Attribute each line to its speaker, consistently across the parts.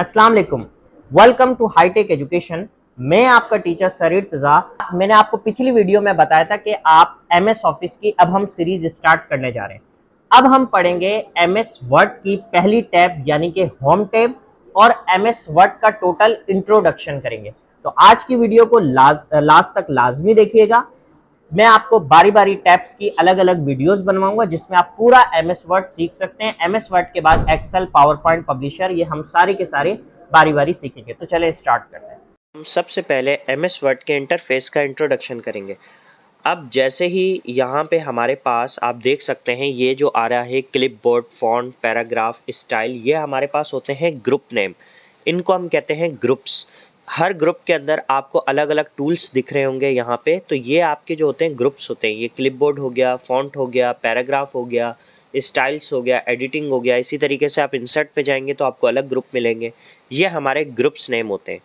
Speaker 1: अस्सलाम वालेकुम। Welcome to Hitech education. मैं आपका टीचर सरीर तज़ा। मैंने आपको पिछली वीडियो में बताया था कि आप एमएस ऑफिस की अब हम सीरीज स्टार्ट करने जा रहे हैं। अब हम पढ़ेंगे एमएस वर्ड की पहली टैब यानी कि होम टैब और एमएस वर्ड का टोटल इंट्रोडक्शन करेंगे। तो आज की वीडियो को लास्ट तक लाजमी देखिएगा। मैं आपको बारी बारी टैब्स की अलग अलग वीडियोस बनवाऊंगा जिसमें आप पूरा एमएस वर्ड सीख सकते हैं। एमएस वर्ड के बाद एक्सेल, पावर पॉइंट, पब्लिशर, ये हम सारे के सारे बारी बारी सीखेंगे। तो चले स्टार्ट करते हैं।
Speaker 2: हम सबसे पहले एमएस वर्ड के इंटरफेस का इंट्रोडक्शन करेंगे। अब जैसे ही यहाँ पे हमारे पास आप देख सकते हैं ये जो आ रहा है क्लिपबोर्ड, फॉन्ट, पैराग्राफ, स्टाइल, ये हमारे पास होते हैं ग्रुप नेम। इनको हम कहते हैं ग्रुप्स। हर ग्रुप के अंदर आपको अलग अलग टूल्स दिख रहे होंगे यहाँ पे, तो ये आपके जो होते हैं ग्रुप्स होते हैं। ये क्लिपबोर्ड हो गया, फॉन्ट हो गया, पैराग्राफ हो गया, स्टाइल्स हो गया, एडिटिंग हो गया। इसी तरीके से आप इंसर्ट पे जाएंगे तो आपको अलग ग्रुप मिलेंगे। ये हमारे ग्रुप्स नेम होते हैं।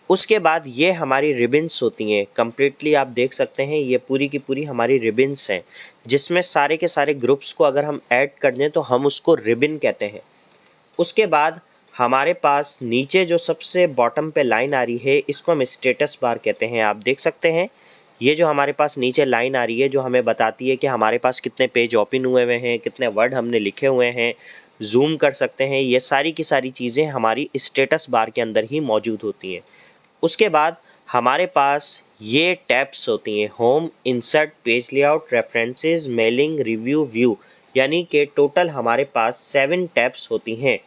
Speaker 2: उसके बाद ये हमारी रिबन्स होती हैं। कम्प्लीटली आप देख सकते हैं ये पूरी की पूरी हमारी रिबन्स हैं, जिसमें सारे के सारे ग्रुप्स को अगर हम ऐड कर दें तो हम उसको रिबन कहते हैं। उसके बाद हमारे पास नीचे जो सबसे बॉटम पे लाइन आ रही है इसको हम स्टेटस बार कहते हैं। आप देख सकते हैं ये जो हमारे पास नीचे लाइन आ रही है जो हमें बताती है कि हमारे पास कितने पेज ओपन हुए हुए हैं, कितने वर्ड हमने लिखे हुए हैं, जूम कर सकते हैं। ये सारी की सारी चीज़ें हमारी स्टेटस बार के अंदर ही मौजूद होती हैं। उसके बाद हमारे पास ये टैब्स होती हैं, home, insert, page layout, references, mailing, review, view, यानी कि टोटल हमारे पास 7 टैब्स होती हैं।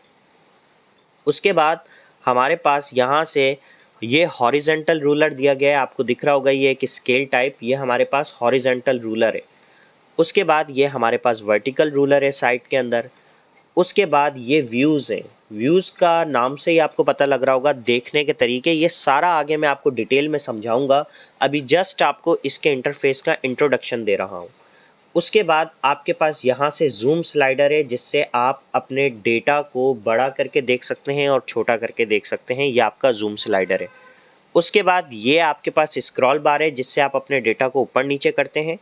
Speaker 2: उसके बाद हमारे पास यहाँ से ये हॉरिजेंटल रूलर दिया गया है, आपको दिख रहा होगा ये एक स्केल टाइप, ये हमारे पास हॉरिजेंटल रूलर है। उसके बाद ये हमारे पास वर्टिकल रूलर है साइड के अंदर। उसके बाद ये व्यूज़ हैं। व्यूज़ का नाम से ही आपको पता लग रहा होगा, देखने के तरीके, ये सारा आगे मैं आपको डिटेल में समझाऊंगा। अभी जस्ट आपको इसके इंटरफेस का इंट्रोडक्शन दे रहा हूँ। उसके बाद आपके पास यहाँ से जूम स्लाइडर है जिससे आप अपने डेटा को बड़ा करके देख सकते हैं और छोटा करके देख सकते हैं। ये आपका जूम स्लाइडर है। उसके बाद ये आपके पास स्क्रॉल बार है जिससे आप अपने डेटा को ऊपर नीचे करते हैं।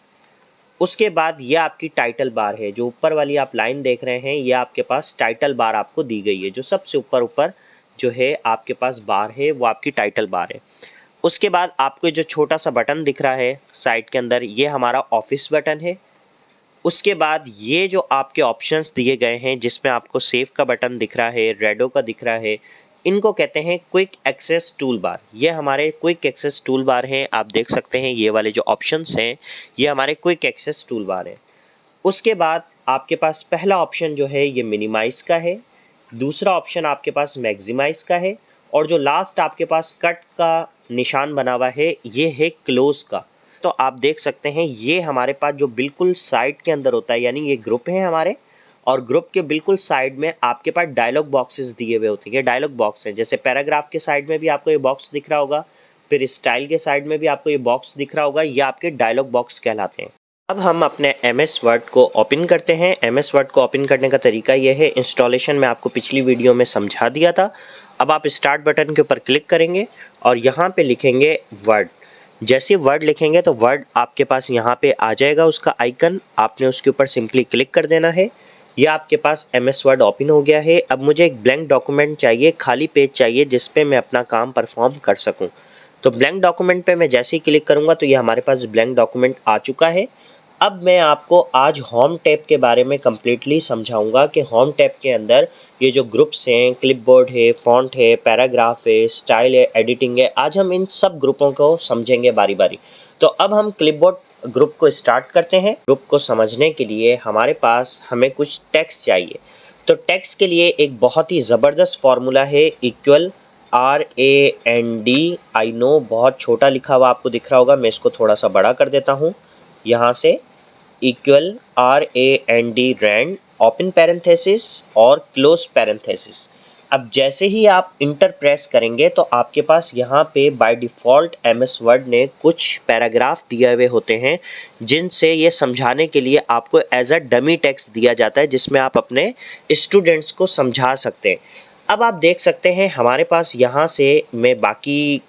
Speaker 2: उसके बाद ये आपकी टाइटल बार है, जो ऊपर वाली आप लाइन देख रहे हैं ये आपके पास टाइटल बार आपको दी गई है। जो सबसे ऊपर ऊपर जो है आपके पास बार है वो आपकी टाइटल बार है। उसके बाद आपको जो छोटा सा बटन दिख रहा है साइड के अंदर ये हमारा ऑफिस बटन है। उसके बाद ये जो आपके ऑप्शंस दिए गए हैं जिसमें आपको सेव का बटन दिख रहा है, रेडो का दिख रहा है, इनको कहते हैं क्विक एक्सेस टूल बार। ये हमारे क्विक एक्सेस टूल बार हैं। आप देख सकते हैं ये वाले जो ऑप्शंस हैं ये हमारे क्विक एक्सेस टूल बार हैं। उसके बाद आपके पास पहला ऑप्शन जो है ये मिनिमाइज़ का है, दूसरा ऑप्शन आपके पास मैक्सिमाइज़ का है, और जो लास्ट आपके पास कट का निशान बना हुआ है ये है क्लोज़ का। तो आप देख सकते हैं ये हमारे पास जो बिल्कुल साइड के अंदर होता है, यानी ये ग्रुप है हमारे, और ग्रुप के बिल्कुल साइड में आपके पास डायलॉग बॉक्सेस दिए हुए होते हैं। ये डायलॉग बॉक्स हैं, जैसे पैराग्राफ के साइड में भी आपको ये बॉक्स दिख रहा होगा, फिर स्टाइल के साइड में भी आपको ये बॉक्स दिख रहा होगा, ये आपके डायलॉग बॉक्स कहलाते हैं। अब हम अपने एमएस वर्ड को ओपन करते हैं। एमएस वर्ड को ओपन करने का तरीका यह है, इंस्टॉलेशन में आपको पिछली वीडियो में समझा दिया था। अब आप स्टार्ट बटन के ऊपर क्लिक करेंगे और यहाँ पे लिखेंगे वर्ड। जैसे वर्ड लिखेंगे तो वर्ड आपके पास यहाँ पे आ जाएगा, उसका आइकन आपने उसके ऊपर सिंपली क्लिक कर देना है। ये आपके पास एमएस वर्ड ओपन हो गया है। अब मुझे एक ब्लैंक डॉक्यूमेंट चाहिए, खाली पेज चाहिए जिस पे मैं अपना काम परफॉर्म कर सकूं। तो ब्लैंक डॉक्यूमेंट पे मैं जैसे ही क्लिक करूंगा तो ये हमारे पास ब्लैंक डॉक्यूमेंट आ चुका है। अब मैं आपको आज होम टैब के बारे में कम्प्लीटली समझाऊंगा कि होम टैब के अंदर ये जो ग्रुप्स हैं, क्लिपबोर्ड है, फॉन्ट है, पैराग्राफ है, स्टाइल है, एडिटिंग है, आज हम इन सब ग्रुपों को समझेंगे बारी बारी। तो अब हम क्लिपबोर्ड ग्रुप को स्टार्ट करते हैं। ग्रुप को समझने के लिए हमारे पास हमें कुछ टेक्स्ट चाहिए। तो टेक्स्ट के लिए एक बहुत ही ज़बरदस्त फार्मूला है, इक्वल RAND। आई नो बहुत छोटा लिखा हुआ आपको दिख रहा होगा, मैं इसको थोड़ा सा बड़ा कर देता हूँ। यहाँ से equal RAND, RAND, open parenthesis और क्लोज पैरेंथेसिस। अब जैसे ही आप इंटर प्रेस करेंगे तो आपके पास यहाँ पे बाय डिफ़ॉल्ट एमएस वर्ड ने कुछ पैराग्राफ दिए हुए होते हैं जिनसे ये समझाने के लिए आपको एज अ डमी टेक्स्ट दिया जाता है, जिसमें आप अपने स्टूडेंट्स को समझा सकते हैं। अब आप देख सकते हैं हमारे पास यहाँ से मैं बाकी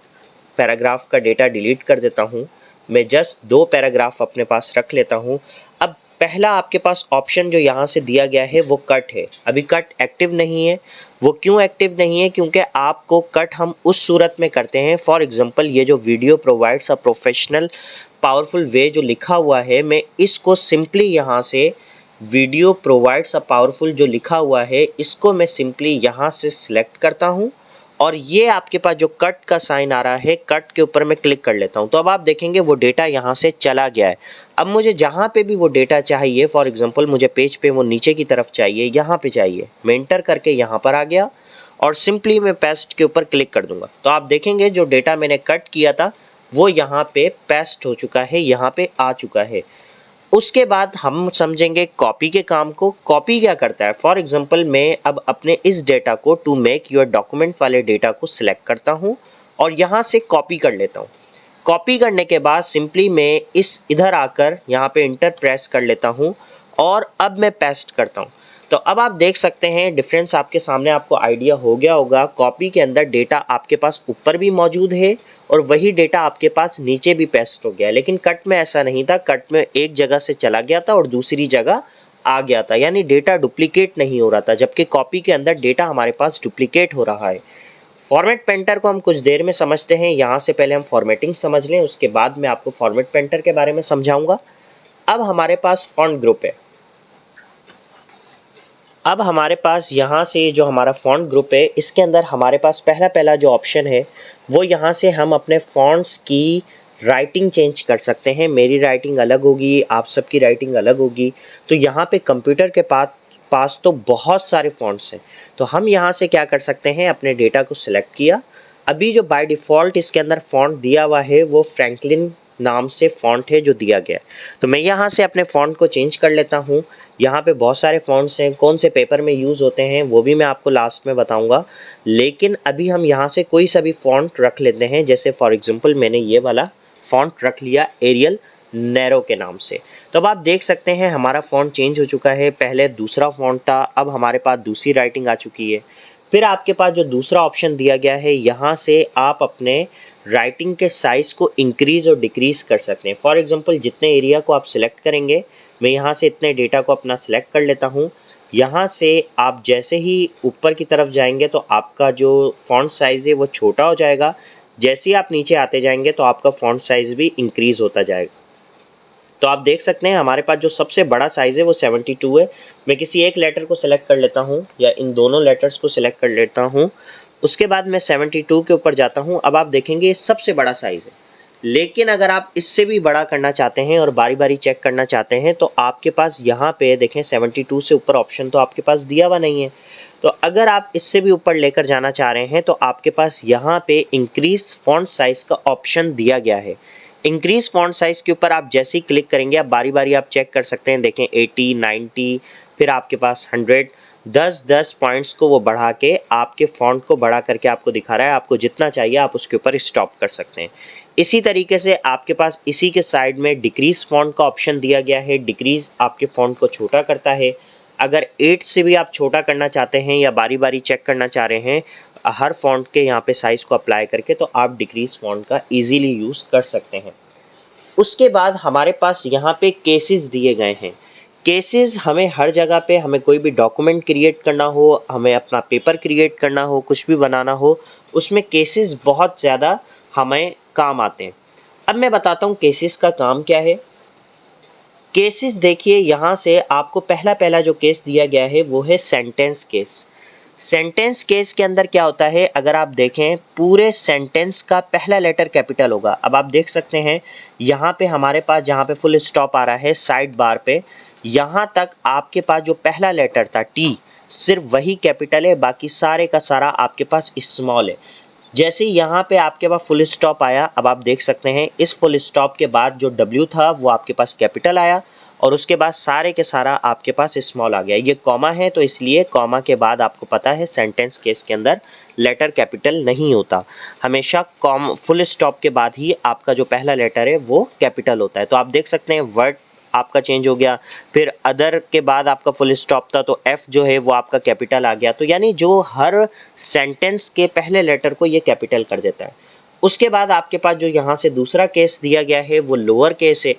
Speaker 2: पैराग्राफ का डेटा डिलीट कर देता हूँ। मैं जस्ट 2 पैराग्राफ अपने पास रख लेता हूँ। अब पहला आपके पास ऑप्शन जो यहाँ से दिया गया है वो कट है। अभी कट एक्टिव नहीं है। वो क्यों एक्टिव नहीं है? क्योंकि आपको कट हम उस सूरत में करते हैं, फॉर एग्जांपल ये जो video provides a professional powerful वे जो लिखा हुआ है, मैं इसको सिंपली यहाँ से वीडियो प्रोवाइड्स अ पावरफुल जो लिखा हुआ है इसको मैं सिंपली यहाँ से सिलेक्ट करता हूँ और ये आपके पास जो कट का साइन आ रहा है, कट के ऊपर मैं क्लिक कर लेता हूँ। तो अब आप देखेंगे वो डेटा यहाँ से चला गया है। अब मुझे जहाँ पे भी वो डेटा चाहिए, फॉर एग्जांपल मुझे पेज पे वो नीचे की तरफ चाहिए, यहाँ पे चाहिए, मैं एंटर करके यहाँ पर आ गया और सिंपली मैं पेस्ट के ऊपर क्लिक कर दूंगा। तो आप देखेंगे जो डेटा मैंने कट किया था वो यहाँ पे पेस्ट हो चुका है, यहाँ पे आ चुका है। उसके बाद हम समझेंगे कॉपी के काम को। कॉपी क्या करता है? फॉर एग्जांपल मैं अब अपने इस डेटा को टू मेक योर डॉक्यूमेंट वाले डेटा को सिलेक्ट करता हूँ और यहाँ से कॉपी कर लेता हूँ। कॉपी करने के बाद सिंपली मैं इस इधर आकर यहाँ पे इंटर प्रेस कर लेता हूँ और अब मैं पेस्ट करता हूँ। तो अब आप देख सकते हैं डिफरेंस आपके सामने, आपको आइडिया हो गया होगा। कॉपी के अंदर डेटा आपके पास ऊपर भी मौजूद है और वही डेटा आपके पास नीचे भी पेस्ट हो गया, लेकिन कट में ऐसा नहीं था। कट में एक जगह से चला गया था और दूसरी जगह आ गया था, यानी डेटा डुप्लीकेट नहीं हो रहा था, जबकि कॉपी के अंदर डेटा हमारे पास डुप्लीकेट हो रहा है। फॉर्मेट पेंटर को हम कुछ देर में समझते हैं। यहाँ से पहले हम फॉर्मेटिंग समझ लें, उसके बाद मैं आपको फॉर्मेट पेंटर के बारे में समझाऊंगा। अब हमारे पास फॉन्ट ग्रुप है। अब हमारे पास यहाँ से जो हमारा फॉन्ट ग्रुप है, इसके अंदर हमारे पास पहला जो ऑप्शन है वो यहाँ से हम अपने फॉन्ट्स की राइटिंग चेंज कर सकते हैं। मेरी राइटिंग अलग होगी, आप सबकी राइटिंग अलग होगी। तो यहाँ पे कंप्यूटर के पास तो बहुत सारे फॉन्ट्स हैं। तो हम यहाँ से क्या कर सकते हैं, अपने डेटा को सिलेक्ट किया। अभी जो बाय डिफ़ॉल्ट इसके अंदर फॉन्ट दिया हुआ है वो फ्रैंकलिन नाम से फॉन्ट है जो दिया गया है। तो मैं यहाँ से अपने फॉन्ट को चेंज कर लेता हूँ। यहाँ पे बहुत सारे फॉन्ट्स हैं, कौन से पेपर में यूज़ होते हैं वो भी मैं आपको लास्ट में बताऊँगा। लेकिन अभी हम यहाँ से कोई सा भी फॉन्ट रख लेते हैं। जैसे फॉर एग्जांपल मैंने ये वाला फॉन्ट रख लिया एरियल नैरो के नाम से। तो अब आप देख सकते हैं हमारा फॉन्ट चेंज हो चुका है। पहले दूसरा फॉन्ट था, अब हमारे पास दूसरी राइटिंग आ चुकी है। फिर आपके पास जो दूसरा ऑप्शन दिया गया है, यहाँ से आप अपने राइटिंग के साइज़ को इंक्रीज़ और डिक्रीज़ कर सकते हैं। फॉर एग्जांपल जितने एरिया को आप सिलेक्ट करेंगे, मैं यहाँ से इतने डेटा को अपना सिलेक्ट कर लेता हूँ। यहाँ से आप जैसे ही ऊपर की तरफ जाएंगे तो आपका जो फॉन्ट साइज़ है वो छोटा हो जाएगा। जैसे ही आप नीचे आते जाएंगे तो आपका फॉन्ट साइज़ भी इंक्रीज़ होता जाएगा। तो आप देख सकते हैं हमारे पास जो सबसे बड़ा साइज़ है वो 72 है। मैं किसी एक लेटर को सिलेक्ट कर लेता हूँ या इन दोनों लेटर्स को सिलेक्ट कर लेता हूँ। उसके बाद मैं 72 के ऊपर जाता हूँ। अब आप देखेंगे ये सबसे बड़ा साइज़ है। लेकिन अगर आप इससे भी बड़ा करना चाहते हैं और बारी बारी चेक करना चाहते हैं तो आपके पास यहाँ पे देखें 72 से ऊपर ऑप्शन तो आपके पास दिया हुआ नहीं है। तो अगर आप इससे भी ऊपर लेकर जाना चाह रहे हैं तो आपके पास यहाँ पे इंक्रीज फॉन्ट साइज़ का ऑप्शन दिया गया है। इंक्रीज फॉन्ट साइज़ के ऊपर आप जैसे ही क्लिक करेंगे आप बारी बारी आप चेक कर सकते हैं। देखें 80, 90, फिर आपके पास 100, 10 पॉइंट्स को वो बढ़ा के आपके फॉन्ट को बढ़ा करके आपको दिखा रहा है। आपको जितना चाहिए आप उसके ऊपर स्टॉप कर सकते हैं। इसी तरीके से आपके पास इसी के साइड में डिक्रीज फॉन्ट का ऑप्शन दिया गया है। डिक्रीज आपके फॉन्ट को छोटा करता है। अगर 8 से भी आप छोटा करना चाहते हैं या बारी बारी चेक करना चाह रहे हैं हर फॉन्ट के यहाँ पे साइज़ को अप्लाई करके, तो आप डिक्रीज फॉन्ट का इजीली यूज़ कर सकते हैं। उसके बाद हमारे पास यहाँ पे केसेस दिए गए हैं। केसेस हमें हर जगह पे, हमें कोई भी डॉक्यूमेंट क्रिएट करना हो, हमें अपना पेपर क्रिएट करना हो, कुछ भी बनाना हो, उसमें केसेस बहुत ज़्यादा हमें काम आते हैं। अब मैं बताता हूँ केसेस का काम क्या है। केसेस देखिए, यहाँ से आपको पहला जो केस दिया गया है वो है सेंटेंस केस। सेंटेंस केस के अंदर क्या होता है, अगर आप देखें पूरे सेंटेंस का पहला लेटर कैपिटल होगा। अब आप देख सकते हैं यहाँ पे हमारे पास जहाँ पे फुल स्टॉप आ रहा है साइड बार पे, यहाँ तक आपके पास जो पहला लेटर था टी, सिर्फ वही कैपिटल है, बाकी सारे का सारा आपके पास स्मॉल है। जैसे यहाँ पे आपके पास फुल स्टॉप आया, अब आप देख सकते हैं इस फुल स्टॉप के बाद जो W था वो आपके पास कैपिटल आया और उसके बाद सारे के सारा आपके पास स्मॉल आ गया। ये कॉमा है तो इसलिए कॉमा के बाद आपको पता है सेंटेंस केस के अंदर लेटर कैपिटल नहीं होता, हमेशा फुल स्टॉप के बाद ही आपका जो पहला लेटर है वो कैपिटल होता है। तो आप देख सकते हैं वर्ड आपका चेंज हो गया। फिर अदर के बाद आपका फुल स्टॉप था तो F जो है वो आपका कैपिटल आ गया। तो यानी जो हर सेंटेंस के पहले लेटर को ये कैपिटल कर देता है। उसके बाद आपके पास जो यहाँ से दूसरा केस दिया गया है वो लोअर केस है।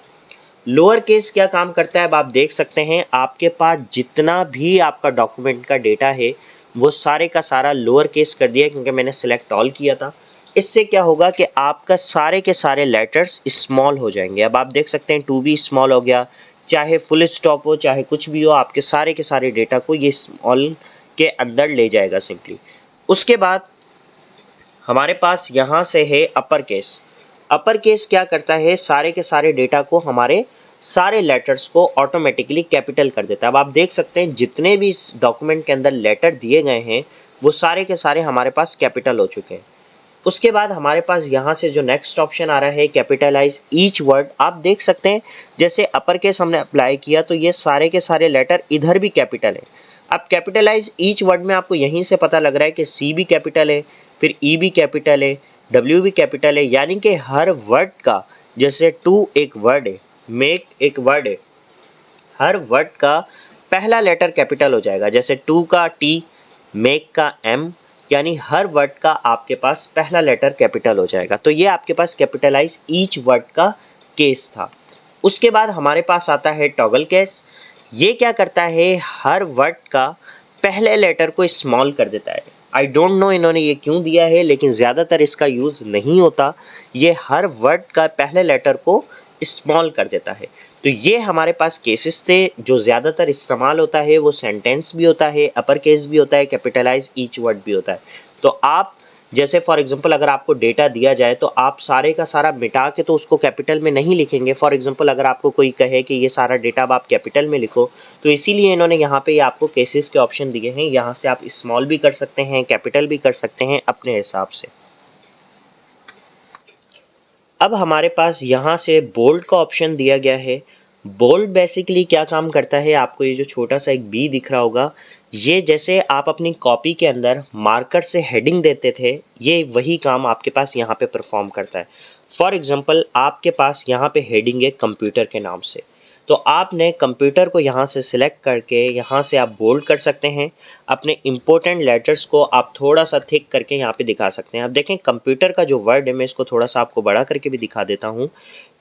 Speaker 2: लोअर केस क्या काम करता है अब आप देख सकते हैं, आपके पास जितना भी आपका डॉक्यूमेंट का डेटा है वो सारे का सारा लोअर केस कर दिया क्योंकि मैंने सिलेक्ट ऑल किया था। इससे क्या होगा कि आपका सारे के सारे लेटर्स स्मॉल हो जाएंगे। अब आप देख सकते हैं टू भी स्मॉल हो गया, चाहे फुल स्टॉप हो चाहे कुछ भी हो, आपके सारे के सारे डेटा को ये स्मॉल के अंदर ले जाएगा सिंपली। उसके बाद हमारे पास यहाँ से है अपर केस। अपर केस क्या करता है, सारे के सारे डेटा को, हमारे सारे लेटर्स को ऑटोमेटिकली कैपिटल कर देता है। अब आप देख सकते हैं जितने भी इस डॉक्यूमेंट के अंदर लेटर दिए गए हैं वो सारे के सारे हमारे पास कैपिटल हो चुके हैं। उसके बाद हमारे पास यहाँ से जो नेक्स्ट ऑप्शन आ रहा है कैपिटलाइज ईच वर्ड, आप देख सकते हैं जैसे अपर केस हमने अप्लाई किया तो ये सारे के सारे लेटर इधर भी कैपिटल है। अब कैपिटलाइज ईच वर्ड में आपको यहीं से पता लग रहा है कि सी भी कैपिटल है, फिर ई भी कैपिटल है, डब्ल्यू भी कैपिटल है, यानी कि हर वर्ड का, जैसे टू एक वर्ड है, मेक एक वर्ड है, हर वर्ड का पहला लेटर कैपिटल हो जाएगा। जैसे टू का टी, मेक का एम, यानी हर वर्ड का आपके पास पहला लेटर कैपिटल हो जाएगा। तो ये आपके पास कैपिटलाइज ईच वर्ड का केस था। उसके बाद हमारे पास आता है टॉगल केस। ये क्या करता है, हर वर्ड का पहले लेटर को स्मॉल कर देता है। आई डोंट नो इन्होंने ये क्यों दिया है, लेकिन ज़्यादातर इसका यूज़ नहीं होता। ये हर वर्ड का पहले लेटर को स्मॉल कर देता है। तो ये हमारे पास केसेस थे। जो ज़्यादातर इस्तेमाल होता है वो सेंटेंस भी होता है, अपर केस भी होता है, कैपिटलाइज ईच वर्ड भी होता है। तो आप जैसे फॉर एग्जांपल अगर आपको डेटा दिया जाए तो आप सारे का सारा मिटा के तो उसको कैपिटल में नहीं लिखेंगे। फॉर एग्जांपल अगर आपको कोई कहे कि ये सारा डेटा अब आप कैपिटल में लिखो, तो इसीलिए इन्होंने यहाँ पे आपको केसेस के ऑप्शन दिए हैं। यहाँ से आप स्मॉल भी कर सकते हैं, कैपिटल भी कर सकते हैं अपने हिसाब से। अब हमारे पास यहाँ से बोल्ड का ऑप्शन दिया गया है। बोल्ड बेसिकली क्या काम करता है, आपको ये जो छोटा सा एक बी दिख रहा होगा, ये जैसे आप अपनी कॉपी के अंदर मार्कर से हेडिंग देते थे, ये वही काम आपके पास यहाँ पे परफॉर्म करता है। फॉर एग्जांपल आपके पास यहाँ पे हेडिंग है कंप्यूटर के नाम से, तो आपने कंप्यूटर को यहाँ से सिलेक्ट करके यहाँ से आप बोल्ड कर सकते हैं। अपने इम्पोर्टेंट लेटर्स को आप थोड़ा सा थिक करके यहाँ पे दिखा सकते हैं। आप देखें कंप्यूटर का जो वर्ड है, मैं इसको थोड़ा सा आपको बड़ा करके भी दिखा देता हूँ।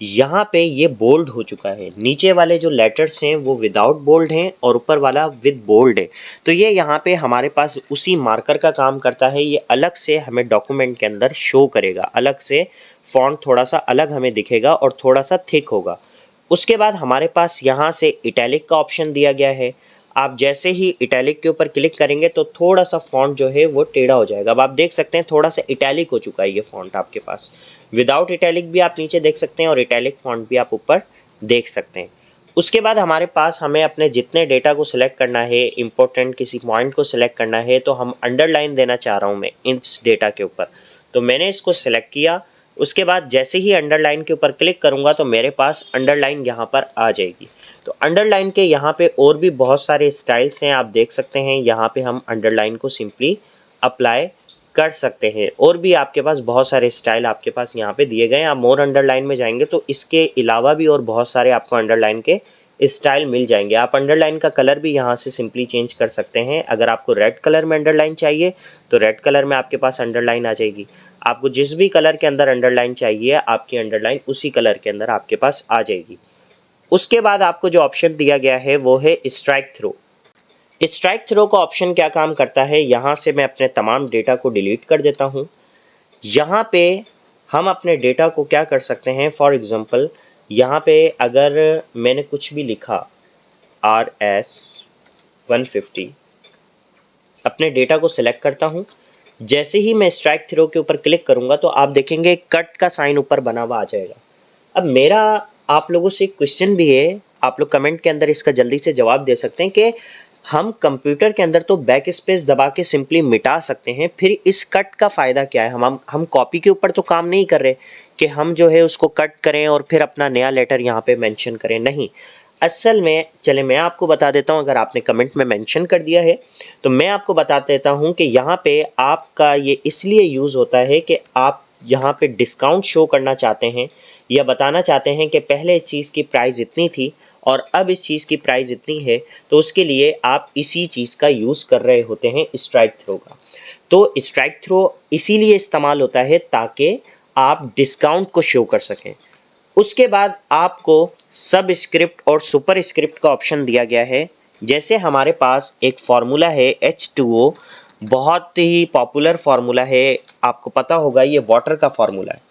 Speaker 2: यहाँ पे ये बोल्ड हो चुका है। नीचे वाले जो लेटर्स हैं वो विदाउट बोल्ड हैं और ऊपर वाला विद बोल्ड है। तो ये यहाँ पे हमारे पास उसी मार्कर का काम करता है। ये अलग से हमें डॉक्यूमेंट के अंदर शो करेगा, अलग से फॉन्ट थोड़ा सा अलग हमें दिखेगा और थोड़ा सा थिक होगा। उसके बाद हमारे पास यहाँ से इटैलिक का ऑप्शन दिया गया है। आप जैसे ही इटैलिक के ऊपर क्लिक करेंगे तो थोड़ा सा फॉन्ट जो है वो टेढ़ा हो जाएगा। अब आप देख सकते हैं थोड़ा सा इटैलिक हो चुका है ये फॉन्ट आपके पास। विदाउट इटैलिक भी आप नीचे देख सकते हैं और इटैलिक फॉन्ट भी आप ऊपर देख सकते हैं। उसके बाद हमारे पास हमें अपने जितने डेटा को सिलेक्ट करना है, इंपॉर्टेंट किसी पॉइंट को सिलेक्ट करना है, तो हम अंडरलाइन देना चाह रहा हूँ मैं इस डेटा के ऊपर, तो मैंने इसको सिलेक्ट किया। उसके बाद जैसे ही अंडरलाइन के ऊपर क्लिक करूंगा तो मेरे पास अंडरलाइन यहाँ पर आ जाएगी। तो अंडरलाइन के यहाँ पे और भी बहुत सारे स्टाइल्स हैं, आप देख सकते हैं। यहाँ पे हम अंडरलाइन को सिंपली अप्लाई कर सकते हैं और भी आपके पास बहुत सारे स्टाइल आपके पास यहाँ पे दिए गए हैं। आप मोर अंडरलाइन में जाएंगे तो इसके अलावा भी और बहुत सारे आपको अंडरलाइन के स्टाइल मिल जाएंगे। आप अंडरलाइन का कलर भी यहाँ से सिंपली चेंज कर सकते हैं। अगर आपको रेड कलर में अंडरलाइन चाहिए तो रेड कलर में आपके पास अंडरलाइन आ जाएगी। आपको जिस भी कलर के अंदर अंडरलाइन चाहिए, आपकी अंडरलाइन उसी कलर के अंदर आपके पास आ जाएगी। उसके बाद आपको जो ऑप्शन दिया गया है वो है स्ट्राइक थ्रो। स्ट्राइक थ्रो का ऑप्शन क्या काम करता है, यहाँ से मैं अपने तमाम डेटा को डिलीट कर देता हूँ। यहाँ पे हम अपने डेटा को क्या कर सकते हैं, फॉर एग्जांपल यहाँ पे अगर मैंने कुछ भी लिखा RS150, अपने डेटा को सिलेक्ट करता हूँ। जैसे ही मैं स्ट्राइक थ्रो के ऊपर क्लिक करूंगा तो आप देखेंगे कट का साइन ऊपर बना हुआ आ जाएगा। अब मेरा आप लोगों से क्वेश्चन भी है, आप लोग कमेंट के अंदर इसका जल्दी से जवाब दे सकते हैं कि हम कंप्यूटर के अंदर तो बैक स्पेस दबा के सिंपली मिटा सकते हैं, फिर इस कट का फ़ायदा क्या है। हम कॉपी के ऊपर तो काम नहीं कर रहे कि हम जो है उसको कट करें और फिर अपना नया लेटर यहाँ पे मेंशन करें, नहीं। असल में चले मैं आपको बता देता हूँ, अगर आपने कमेंट में मेंशन कर दिया है तो मैं आपको बता देता हूँ कि यहाँ पे आपका ये इसलिए यूज़ होता है कि आप यहाँ पे डिस्काउंट शो करना चाहते हैं या बताना चाहते हैं कि पहले इस चीज़ की प्राइस इतनी थी और अब इस चीज़ की प्राइस इतनी है, तो उसके लिए आप इसी चीज़ का यूज़ कर रहे होते हैं स्ट्राइक थ्रो का। तो स्ट्राइक थ्रो इसीलिए इस्तेमाल होता है ताकि आप डिस्काउंट को शो कर सकें। उसके बाद आपको सब स्क्रिप्ट और सुपर स्क्रिप्ट का ऑप्शन दिया गया है। जैसे हमारे पास एक फॉर्मूला है H2O, बहुत ही पॉपुलर फार्मूला है, आपको पता होगा ये वाटर का फार्मूला है।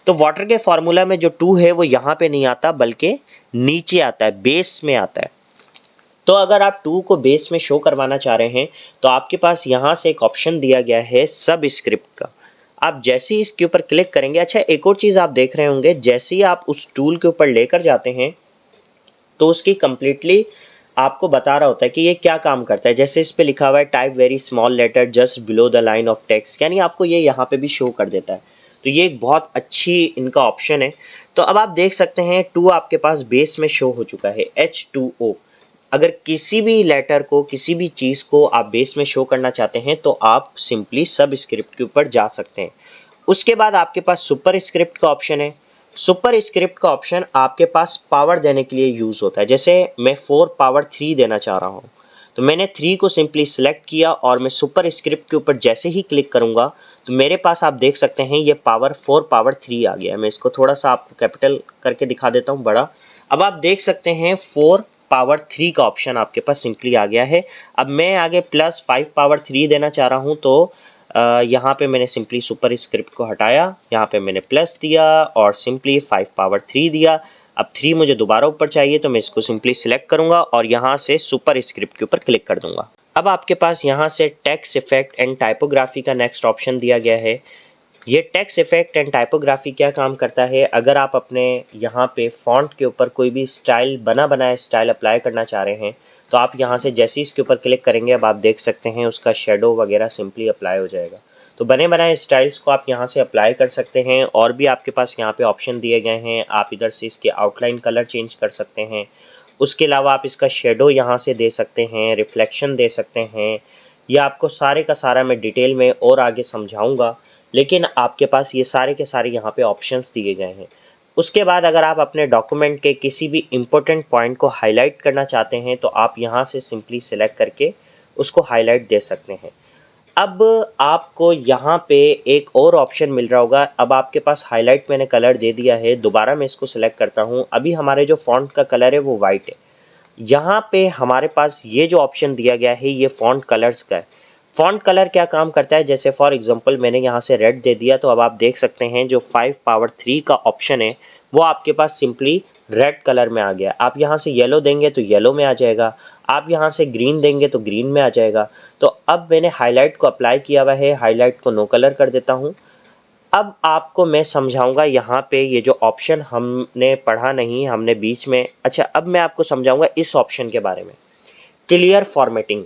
Speaker 2: तो वाटर के फार्मूला में जो 2 है वो यहाँ पे नहीं आता बल्कि नीचे आता है, बेस में आता है। तो अगर आप 2 को बेस में शो करवाना चाह रहे हैं तो आपके पास यहाँ से एक ऑप्शन दिया गया है सब स्क्रिप्ट का। आप जैसे ही इसके ऊपर क्लिक करेंगे, अच्छा एक और चीज़ आप देख रहे होंगे, जैसे ही आप उस टूल के ऊपर लेकर जाते हैं तो उसकी कंप्लीटली आपको बता रहा होता है कि ये क्या काम करता है। जैसे इस पे लिखा हुआ है type very small letter just below the line of text, यानी आपको ये यहाँ पे भी शो कर देता है। तो ये एक बहुत अच्छी इनका ऑप्शन है। तो अब आप देख सकते हैं 2 आपके पास बेस में शो हो चुका है, H2O। अगर किसी भी लेटर को, किसी भी चीज़ को आप बेस में शो करना चाहते हैं तो आप सिंपली सब स्क्रिप्ट के ऊपर जा सकते हैं। उसके बाद आपके पास सुपर स्क्रिप्ट का ऑप्शन है। सुपर स्क्रिप्ट का ऑप्शन आपके पास पावर देने के लिए यूज़ होता है। जैसे मैं 4 पावर 3 देना चाह रहा हूँ, तो मैंने 3 को सिंपली सिलेक्ट किया और मैं सुपर स्क्रिप्ट के ऊपर जैसे ही क्लिक करूँगा तो मेरे पास आप देख सकते हैं ये पावर 4 पावर 3 आ गया है। मैं इसको थोड़ा सा आपको कैपिटल करके दिखा देता हूँ बड़ा। अब आप देख सकते हैं 4 पावर 3 का ऑप्शन आपके पास सिंपली आ गया है। अब मैं आगे प्लस 5 पावर 3 देना चाह रहा हूँ तो यहाँ पे मैंने सिंपली सुपर स्क्रिप्ट को हटाया, यहाँ पे मैंने प्लस दिया और सिंपली 5 पावर 3 दिया। अब 3 मुझे दोबारा ऊपर चाहिए तो मैं इसको सिंपली सिलेक्ट करूँगा और यहाँ से सुपर स्क्रिप्ट के ऊपर क्लिक कर दूंगा। अब आपके पास यहाँ से टेक्स्ट इफेक्ट एंड टाइपोग्राफी का नेक्स्ट ऑप्शन दिया गया है। ये टेक्स्ट इफेक्ट एंड टाइपोग्राफी क्या काम करता है, अगर आप अपने यहाँ पे फॉन्ट के ऊपर कोई भी स्टाइल, बना बनाया स्टाइल अप्लाई करना चाह रहे हैं तो आप यहाँ से जैसे ही इसके ऊपर क्लिक करेंगे अब आप देख सकते हैं उसका शेडो वगैरह सिंपली अप्लाई हो जाएगा। तो बने बनाए स्टाइल्स को आप यहाँ से अप्लाई कर सकते हैं। और भी आपके पास यहाँ पे ऑप्शन दिए गए हैं, आप इधर से इसके आउटलाइन कलर चेंज कर सकते हैं। उसके अलावा आप इसका शेडो यहाँ से दे सकते हैं, रिफ्लेक्शन दे सकते हैं। ये आपको सारे का सारा मैं डिटेल में और आगे समझाऊंगा, लेकिन आपके पास ये सारे के सारे यहाँ पे ऑप्शंस दिए गए हैं। उसके बाद अगर आप अपने डॉक्यूमेंट के किसी भी इम्पोर्टेंट पॉइंट को हाईलाइट करना चाहते हैं तो आप यहाँ से सिंपली सेलेक्ट करके उसको हाईलाइट दे सकते हैं। अब आपको यहाँ पे एक और ऑप्शन मिल रहा होगा। अब आपके पास हाईलाइट मैंने कलर दे दिया है, दोबारा मैं इसको सेलेक्ट करता हूँ। अभी हमारे जो फॉन्ट का कलर है वो वाइट है। यहाँ पे हमारे पास ये जो ऑप्शन दिया गया है ये फॉन्ट कलर्स का है। फॉन्ट कलर क्या काम करता है, जैसे फॉर एग्जांपल मैंने यहाँ से रेड दे दिया तो अब आप देख सकते हैं जो 5 पावर 3 का ऑप्शन है वो आपके पास सिंपली रेड कलर में आ गया। आप यहाँ से येलो देंगे तो येलो में आ जाएगा, आप यहाँ से ग्रीन देंगे तो ग्रीन में आ जाएगा। तो अब मैंने हाईलाइट को अप्लाई किया हुआ है, हाईलाइट को नो कलर कर देता हूँ। अब आपको मैं समझाऊंगा यहाँ पे ये जो ऑप्शन हमने पढ़ा नहीं, हमने बीच में, अच्छा अब मैं आपको समझाऊंगा इस ऑप्शन के बारे में, क्लियर फॉर्मेटिंग।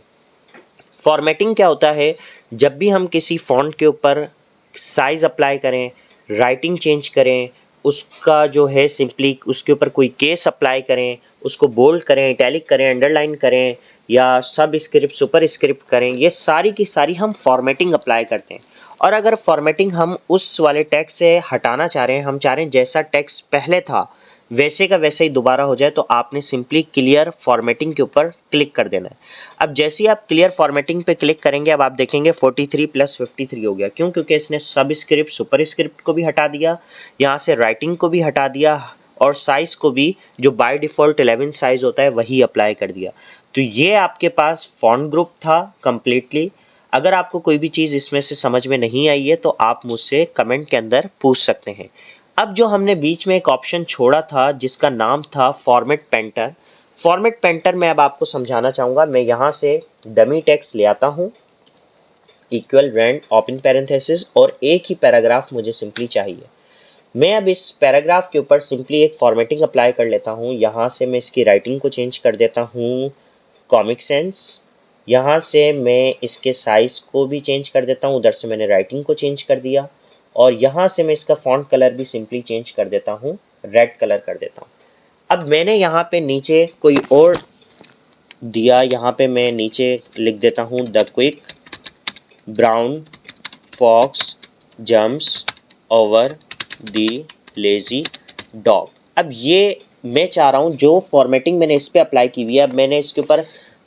Speaker 2: फॉर्मेटिंग क्या होता है, जब भी हम किसी फॉन्ट के ऊपर साइज अप्लाई करें, राइटिंग चेंज करें, उसका जो है सिंपली उसके ऊपर कोई केस अप्लाई करें, उसको बोल्ड करें, इटैलिक करें, अंडरलाइन करें या सब स्क्रिप्ट सुपर स्क्रिप्ट करें, ये सारी की सारी हम फॉर्मेटिंग अप्लाई करते हैं। और अगर फॉर्मेटिंग हम उस वाले टेक्स्ट से हटाना चाह रहे हैं, हम चाह रहे हैं जैसा टेक्स्ट पहले था वैसे का वैसे ही दोबारा हो जाए, तो आपने सिंपली क्लियर फॉर्मेटिंग के ऊपर क्लिक कर देना है। अब जैसे ही आप क्लियर फॉर्मेटिंग पे क्लिक करेंगे अब आप देखेंगे 43 प्लस 53 हो गया। क्यों? क्योंकि इसने सब स्क्रिप्ट सुपर स्क्रिप्ट को भी हटा दिया, यहाँ से राइटिंग को भी हटा दिया और साइज को भी जो बाय डिफ़ॉल्ट 11 साइज होता है वही अप्लाई कर दिया। तो ये आपके पास फॉन्ट ग्रुप था कंप्लीटली। अगर आपको कोई भी चीज़ इसमें से समझ में नहीं आई है तो आप मुझसे कमेंट के अंदर पूछ सकते हैं। अब जो हमने बीच में एक ऑप्शन छोड़ा था जिसका नाम था फॉर्मेट पेंटर, फॉर्मेट पेंटर मैं अब आपको समझाना चाहूँगा। मैं यहाँ से डमी टेक्स्ट ले आता हूँ, इक्वल रेंड ओपन पैरेंथेसिस, और एक ही पैराग्राफ मुझे सिंपली चाहिए। मैं अब इस पैराग्राफ के ऊपर सिंपली एक फॉर्मेटिंग अप्लाई कर लेता हूँ। यहाँ से मैं इसकी राइटिंग को चेंज कर देता हूँ कॉमिक सेंस, यहाँ से मैं इसके साइज़ को भी चेंज कर देता हूँ, उधर से मैंने राइटिंग को चेंज कर दिया और यहाँ से मैं इसका फॉन्ट कलर भी सिंपली चेंज कर देता हूँ, रेड कलर कर देता हूँ। अब मैंने यहाँ पे नीचे कोई और दिया, यहाँ पे मैं नीचे लिख देता हूँ the quick brown fox jumps over the lazy dog. अब ये मैं चाह रहा हूँ जो फॉर्मेटिंग मैंने इस पर अप्लाई की हुई है, अब मैंने इसके ऊपर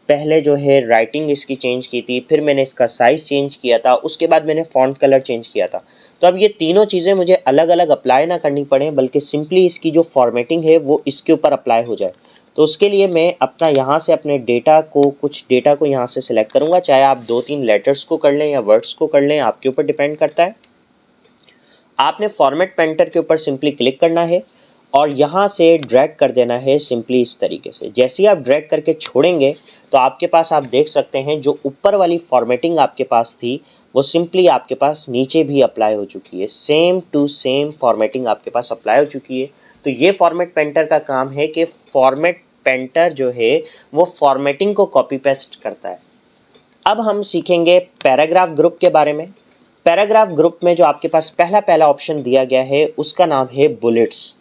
Speaker 2: पहले जो है राइटिंग इसकी चेंज की थी, फिर मैंने इसका साइज़ चेंज किया था, उसके बाद मैंने फ़ॉन्ट कलर चेंज किया था। तो अब ये तीनों चीज़ें मुझे अलग अलग अप्लाई ना करनी पड़े, बल्कि सिंपली इसकी जो फॉर्मेटिंग है वो इसके ऊपर अप्लाई हो जाए। तो उसके लिए मैं अपना यहाँ से अपने कुछ डेटा को यहाँ से सिलेक्ट करूँगा, चाहे आप 2-3 लेटर्स को कर लें या वर्ड्स को कर लें, आपके ऊपर डिपेंड करता है। आपने फॉर्मेट पेंटर के ऊपर सिंपली क्लिक करना है और यहाँ से ड्रैग कर देना है सिंपली इस तरीके से। जैसे ही आप ड्रैग करके छोड़ेंगे तो आपके पास आप देख सकते हैं जो ऊपर वाली फॉर्मेटिंग आपके पास थी वो सिंपली आपके पास नीचे भी अप्लाई हो चुकी है। सेम टू सेम फॉर्मेटिंग आपके पास अप्लाई हो चुकी है। तो ये फॉर्मेट पेंटर का काम है कि फॉर्मेट पेंटर जो है वो फॉर्मेटिंग को कॉपी पेस्ट करता है। अब हम सीखेंगे पैराग्राफ ग्रुप के बारे में। पैराग्राफ ग्रुप में जो आपके पास पहला ऑप्शन दिया गया है उसका नाम है बुलेट्स।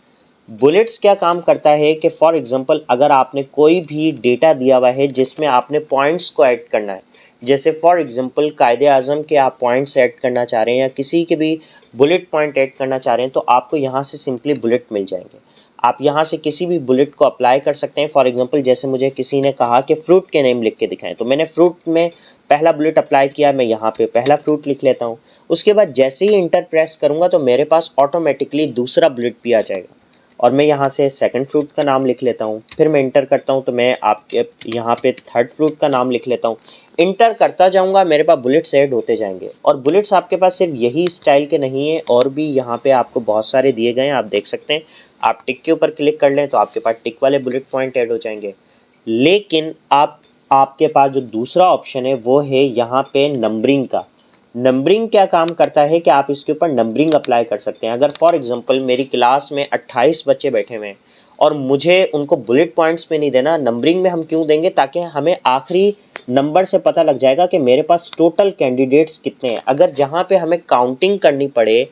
Speaker 2: बुलेट्स क्या काम करता है कि फॉर एग्जांपल अगर आपने कोई भी डेटा दिया हुआ है जिसमें आपने पॉइंट्स को ऐड करना है, जैसे फॉर एग्जांपल कायदे आज़म के आप पॉइंट्स ऐड करना चाह रहे हैं या किसी के भी बुलेट पॉइंट ऐड करना चाह रहे हैं, तो आपको यहाँ से सिंपली बुलेट मिल जाएंगे। आप यहाँ से किसी भी बुलेट को अप्लाई कर सकते हैं। फॉर एग्जांपल जैसे मुझे किसी ने कहा कि फ्रूट के नेम लिख के दिखाएं, तो मैंने फ्रूट में पहला बुलेट अप्लाई किया, मैं यहाँ पे पहला फ्रूट लिख लेता हूँ। उसके बाद जैसे ही इंटर प्रेस करूँगा तो मेरे पास ऑटोमेटिकली दूसरा बुलेट भी आ जाएगा और मैं यहाँ से सेकंड फ्रूट का नाम लिख लेता हूँ। फिर मैं इंटर करता हूँ तो मैं आपके यहाँ पे थर्ड फ्रूट का नाम लिख लेता हूँ। इंटर करता जाऊँगा, मेरे पास बुलेट्स ऐड होते जाएंगे। और बुलेट्स आपके पास सिर्फ यही स्टाइल के नहीं है, और भी यहाँ पे आपको बहुत सारे दिए गए हैं, आप देख सकते हैं। आप टिक के ऊपर क्लिक कर लें तो आपके पास टिक वाले बुलेट पॉइंट ऐड हो जाएंगे। लेकिन आपके पास जो दूसरा ऑप्शन है वो है यहाँ पे नंबरिंग का। नंबरिंग क्या काम करता है कि आप इसके ऊपर नंबरिंग अप्लाई कर सकते हैं। अगर फॉर एग्जांपल मेरी क्लास में 28 बच्चे बैठे हुए हैं और मुझे उनको बुलेट पॉइंट्स पे नहीं देना, नंबरिंग में हम क्यों देंगे, ताकि हमें आखिरी नंबर से पता लग जाएगा कि मेरे पास टोटल कैंडिडेट्स कितने हैं। अगर जहाँ पे हमें काउंटिंग करनी पड़े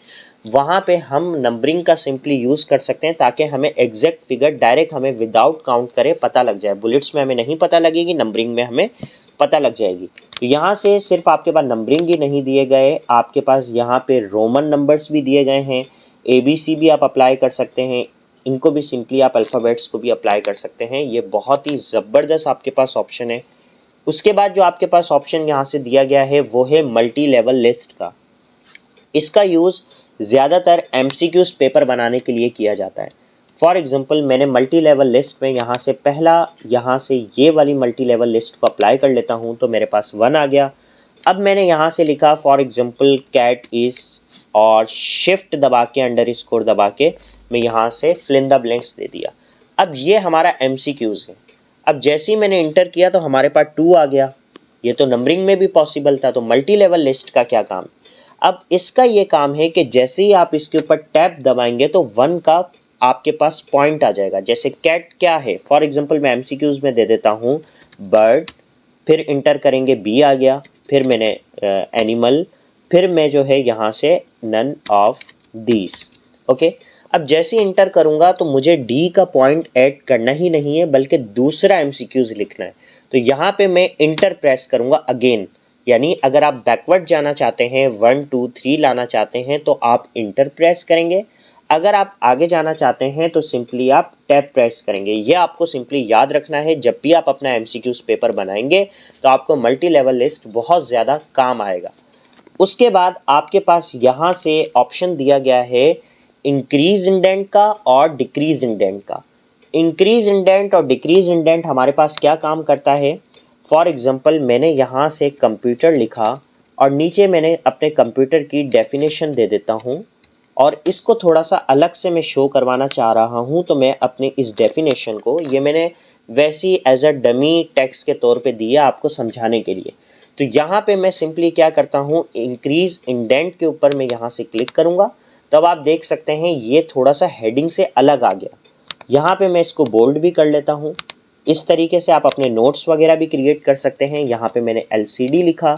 Speaker 2: वहाँ पे हम नंबरिंग का सिंपली यूज़ कर सकते हैं, ताकि हमें एग्जैक्ट फिगर डायरेक्ट हमें विदाउट काउंट करे पता लग जाए। बुलेट्स में हमें नहीं पता लगेगी, नंबरिंग में हमें पता लग जाएगी। तो यहाँ से सिर्फ आपके पास नंबरिंग ही नहीं दिए गए, आपके पास यहाँ पे रोमन नंबर्स भी दिए गए हैं, ABC भी आप अप्लाई कर सकते हैं, इनको भी सिंपली आप अल्फ़ाबेट्स को भी अप्लाई कर सकते हैं। ये बहुत ही ज़बरदस्त आपके पास ऑप्शन है। उसके बाद जो आपके पास ऑप्शन यहाँ से दिया गया है वो है मल्टी लेवल लिस्ट का। इसका यूज़ ज़्यादातर MCQs पेपर बनाने के लिए किया जाता है। फॉर एग्जांपल मैंने मल्टी लेवल लिस्ट में यहाँ से ये वाली मल्टी लेवल लिस्ट को अप्लाई कर लेता हूँ तो मेरे पास 1 आ गया। अब मैंने यहाँ से लिखा फॉर एग्जांपल कैट इज़, और शिफ्ट दबा के अंडरस्कोर दबा के मैं यहाँ से फिल इन द ब्लैंक्स दे दिया। अब ये हमारा MCQs है। अब जैसे ही मैंने इंटर किया तो हमारे पास 2 आ गया। ये तो नंबरिंग में भी पॉसिबल था। तो मल्टी लेवल लिस्ट का क्या काम, अब इसका ये काम है कि जैसे ही आप इसके ऊपर टैप दबाएंगे तो 1 का आपके पास पॉइंट आ जाएगा। जैसे कैट क्या है, फॉर एग्जांपल मैं MCQs में दे देता हूँ बर्ड, फिर इंटर करेंगे B आ गया, फिर मैंने एनिमल, फिर मैं जो है यहाँ से नन ऑफ दीज। ओके, अब जैसे ही इंटर करूँगा तो मुझे D का पॉइंट ऐड करना ही नहीं है बल्कि दूसरा MCQs लिखना है। तो यहाँ पे मैं इंटर प्रेस करूँगा अगेन, यानी अगर आप बैकवर्ड जाना चाहते हैं 1 2 3 लाना चाहते हैं तो आप इंटर प्रेस करेंगे। अगर आप आगे जाना चाहते हैं तो सिंपली आप टैब प्रेस करेंगे। ये आपको सिंपली याद रखना है, जब भी आप अपना MCQs पेपर बनाएंगे तो आपको मल्टी लेवल लिस्ट बहुत ज़्यादा काम आएगा। उसके बाद आपके पास यहाँ से ऑप्शन दिया गया है इंक्रीज इंडेंट का और डिक्रीज इंडेंट का। इंक्रीज इंडेंट और डिक्रीज इंडेंट हमारे पास क्या काम करता है, फॉर एग्जांपल मैंने यहाँ से कंप्यूटर लिखा और नीचे मैंने अपने कंप्यूटर की डेफिनेशन दे देता हूँ और इसको थोड़ा सा अलग से मैं शो करवाना चाह रहा हूँ। तो मैं अपने इस डेफिनेशन को, ये मैंने वैसी एज अ डमी टेक्स्ट के तौर पे दिया आपको समझाने के लिए। तो यहाँ पे मैं सिंपली क्या करता हूँ, इंक्रीज इंडेंट के ऊपर मैं यहाँ से क्लिक करूँगा तो अब आप देख सकते हैं ये थोड़ा सा हेडिंग से अलग आ गया। यहाँ पे मैं इसको बोल्ड भी कर लेता हूँ। इस तरीके से आप अपने नोट्स वगैरह भी क्रिएट कर सकते हैं। यहाँ पे मैंने LCD लिखा